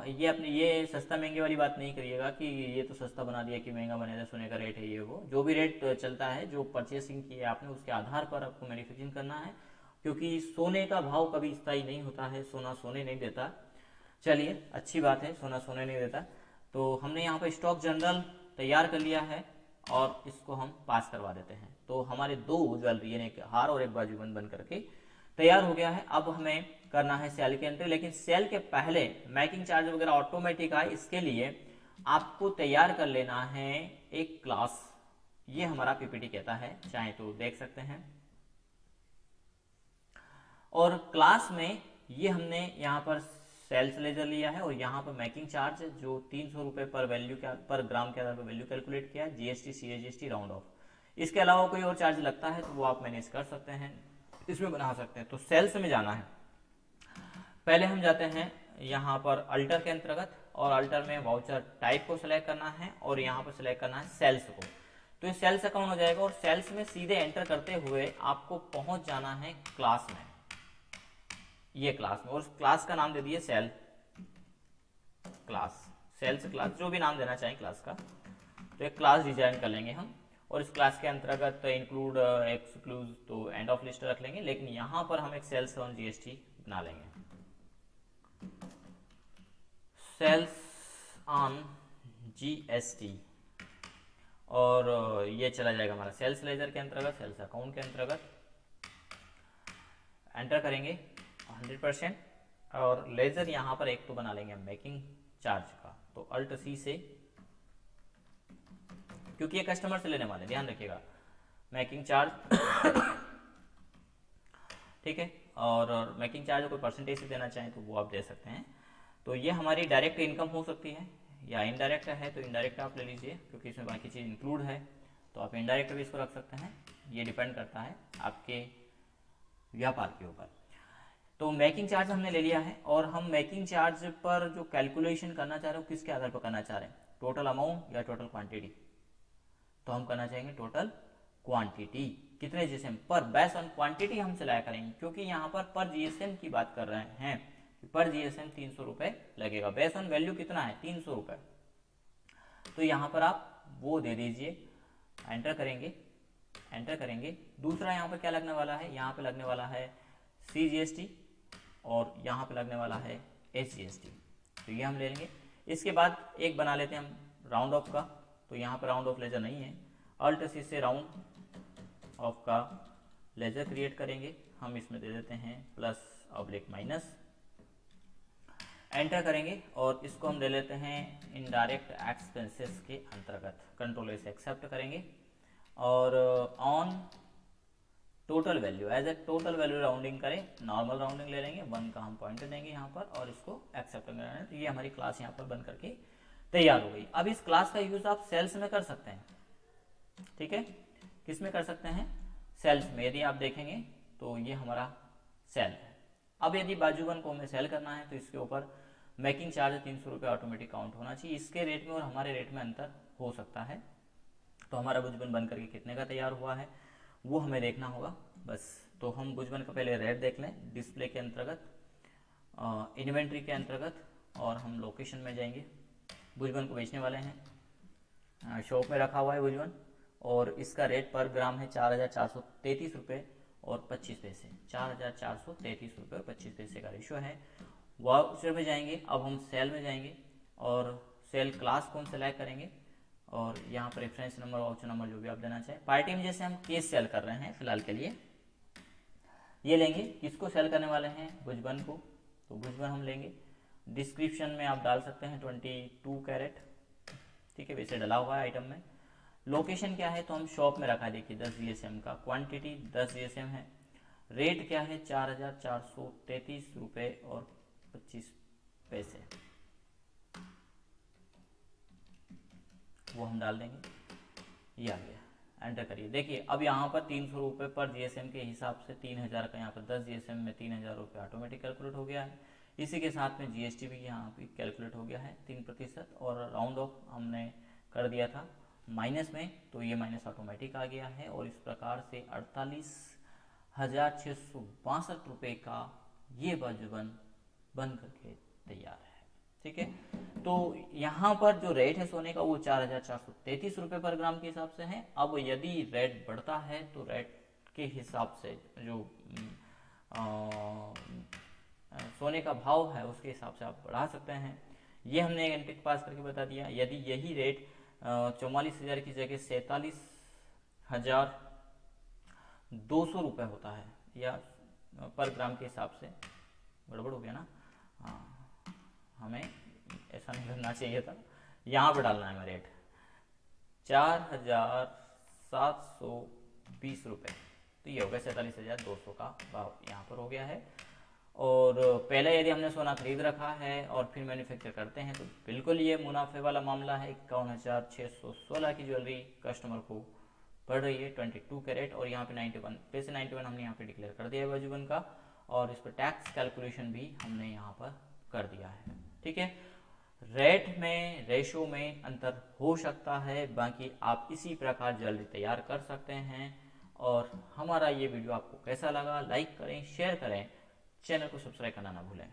ये अपने ये सस्ता महंगे वाली बात नहीं करिएगा कि ये तो सस्ता बना दिया कि महंगा बनेगा, सोने का रेट है ये वो, जो भी रेट चलता है, जो परचेसिंग की है आपने उसके आधार पर आपको मैन्युफैक्चरिंग करना है, क्योंकि सोने का भाव कभी स्थायी नहीं होता है, सोना सोने नहीं देता। चलिए अच्छी बात है, सोना सोने नहीं देता। तो हमने यहाँ पर स्टॉक जनरल तैयार कर लिया है, और इसको हम पास करवा देते हैं। तो हमारे 2 ज्वेलरी यानी हार और एक बाजूबंद बन करके तैयार हो गया है। अब हमें करना है सेल की एंट्री, लेकिन सेल के पहले मेकिंग चार्ज वगैरह ऑटोमेटिक आए, इसके लिए आपको तैयार कर लेना है एक क्लास। ये हमारा PPT कहता है, चाहे तो देख सकते हैं। और क्लास में ये हमने यहाँ पर सेल्स लेजर लिया है, और यहाँ पर मेकिंग चार्ज जो 300 रुपये पर ग्राम के आधार पर वैल्यू कैलकुलेट किया है, GST CGST राउंड ऑफ। इसके अलावा कोई और चार्ज लगता है तो वो आप मैनेज कर सकते हैं, इसमें बना सकते हैं। तो सेल्स में जाना है, पहले हम जाते हैं यहाँ पर अल्टर के अंतर्गत, और अल्टर में वाउचर टाइप को सिलेक्ट करना है और यहाँ पर सिलेक्ट करना है सेल्स को। तो ये सेल्स अकाउंट हो जाएगा और सेल्स में सीधे एंटर करते हुए आपको पहुंच जाना है क्लास में, ये क्लास में, और क्लास का नाम दे दिए सेल क्लास, सेल्स क्लास, जो भी नाम देना चाहें क्लास का। तो एक क्लास डिजाइन कर लेंगे हम, और इस क्लास के अंतर्गत इंक्लूड एक्सक्लूड तो एंड ऑफ लिस्ट रख लेंगे, लेकिन यहाँ पर हम एक सेल्स ऑन जीएसटी बना लेंगे, सेल्स ऑन जीएसटी, और ये चला जाएगा हमारा सेल्स लेजर के अंतर्गत, सेल्स अकाउंट के अंतर्गत। एंटर करेंगे 100%, और लेजर यहाँ पर एक तो बना लेंगे हम मेकिंग चार्ज का, तो अल्ट सी से, क्योंकि ये कस्टमर से लेने वाले, ध्यान रखिएगा, मेकिंग चार्ज ठीक है। और मेकिंग चार्ज कोई परसेंटेज से देना चाहें तो वो आप दे सकते हैं। तो ये हमारी डायरेक्ट इनकम हो सकती है या इनडायरेक्ट है, तो इनडायरेक्ट आप ले लीजिए क्योंकि इसमें बाकी चीज़ इंक्लूड है, तो आप इनडायरेक्ट भी इसको रख सकते हैं, ये डिपेंड करता है आपके व्यापार के ऊपर। तो मेकिंग चार्ज हमने ले लिया है, और हम मेकिंग चार्ज पर जो कैलकुलेशन करना चाह रहे हो किसके आधार पर करना चाह रहे हैं, टोटल अमाउंट या टोटल क्वांटिटी। तो हम करना चाहेंगे टोटल क्वांटिटी, कितने जीएसएम पर, बेस्ड ऑन क्वांटिटी हम सिलेक्ट करेंगे, क्योंकि यहाँ पर जीएसएम की बात कर रहे हैं, पर जीएसएम 300 रुपये लगेगा, बेस्ड ऑन वैल्यू कितना है 300 रुपये। तो यहाँ पर आप वो दे दीजिए, एंटर करेंगे, एंटर करेंगे। दूसरा यहाँ पर क्या लगने वाला है, यहाँ पे लगने वाला है CGST, और यहाँ पे लगने वाला है HGST, तो ये हम ले लेंगे। इसके बाद एक बना लेते हैं हम राउंड ऑफ का, तो यहाँ पर राउंड ऑफ लेजर नहीं है, अल्ट सी से राउंड ऑफ का लेजर क्रिएट करेंगे, हम इसमें दे देते हैं +/- एंटर करेंगे, और इसको हम ले लेते हैं इनडायरेक्ट एक्सपेंसेस के अंतर्गत, कंट्रोल से एक्सेप्ट करेंगे, और on total value as a total value rounding करें, नॉर्मल राउंडिंग ले लेंगे, 1 का हम पॉइंट देंगे यहाँ पर, और इसको एक्सेप्ट करेंगे। तो ये हमारी क्लास यहाँ पर बन करके तैयार हो गई। अब इस क्लास का यूज आप सेल्स में कर सकते हैं, ठीक है, किस में कर सकते हैं, सेल्स में। यदि आप देखेंगे तो ये हमारा सेल है। अब यदि बाजूबन को हमें सेल करना है तो इसके ऊपर मेकिंग चार्ज 300 रुपये ऑटोमेटिक काउंट होना चाहिए, इसके रेट में और हमारे रेट में अंतर हो सकता है। तो हमारा भुजबन बन करके कितने का तैयार हुआ है वो हमें देखना होगा बस। तो हम भुजबन का पहले रेट देख लें, डिस्प्ले के अंतर्गत, इन्वेंट्री के अंतर्गत, और हम लोकेशन में जाएंगे। भुजबन को बेचने वाले हैं, शॉप में रखा हुआ है भुजबन, और इसका रेट पर ग्राम है 4433 रुपये और 25 पैसे, 4433 रुपये और 25 पैसे का रेशो है। वाउचर में जाएंगे, अब हम सेल में जाएंगे और सेल क्लास को हम सेलेक्ट करेंगे, और यहाँ पर रेफरेंस नंबर, वाउचर नंबर जो भी आप देना चाहें। पार्टी में जैसे हम केस सेल कर रहे हैं फिलहाल के लिए, ये लेंगे, किसको सेल करने वाले हैं, भुजबन को, तो भुजबन हम लेंगे। डिस्क्रिप्शन में आप डाल सकते हैं 22 कैरेट, ठीक है, वैसे डला हुआ है आइटम में। लोकेशन क्या है, तो हम शॉप में रखा है, देखिए 10 जीएसएम का, क्वांटिटी 10 जीएसएम है, रेट क्या है 4433 रुपये और 25 पैसे, वो हम डाल देंगे, ये आ गया, एंटर करिए। देखिए अब यहाँ पर 300 रुपये पर जीएसएम के हिसाब से 3000 का, यहाँ पर 10 जीएसएम में 3000 रुपये ऑटोमेटिक कैलकुलेट हो गया है। इसी के साथ में जीएसटी भी यहाँ पे कैलकुलेट हो गया है 3%, और राउंड ऑफ हमने कर दिया था माइनस में, तो ये माइनस ऑटोमेटिक आ गया है, और इस प्रकार से 48,662 रुपये का ये बाजूबन बन करके तैयार है, ठीक है। तो यहाँ पर जो रेट है सोने का वो 4433 रुपये पर ग्राम के हिसाब से है। अब यदि रेट बढ़ता है तो रेट के हिसाब से जो सोने का भाव है उसके हिसाब से आप बढ़ा सकते हैं। ये हमने एंट्रिक पास करके बता दिया। यदि यही रेट 44,000 की जगह 47,200 रुपये होता है, या पर ग्राम के हिसाब से, गड़बड़ हो गया ना, हाँ हमें ऐसा नहीं करना चाहिए था, यहाँ पर डालना है हमें रेट 4,720 रुपये, तो ये हो गया 47,200 का भाव यहाँ पर हो गया है। और पहले यदि हमने सोना खरीद रखा है और फिर मैन्युफैक्चर करते हैं तो बिल्कुल ये मुनाफे वाला मामला है। 51,616 की ज्वेलरी कस्टमर को पड़ रही है 22 कैरेट, और यहाँ पे 91 पैसे 91 हमने यहाँ पे डिक्लेयर कर दिया है वजूबन का, और इस पर टैक्स कैलकुलेशन भी हमने यहाँ पर कर दिया है। ठीक है, रेट में रेशो में अंतर हो सकता है, बाकी आप इसी प्रकार जल्दी तैयार कर सकते हैं। और हमारा ये वीडियो आपको कैसा लगा, लाइक करें, शेयर करें, चैनल को सब्सक्राइब करना ना भूलें।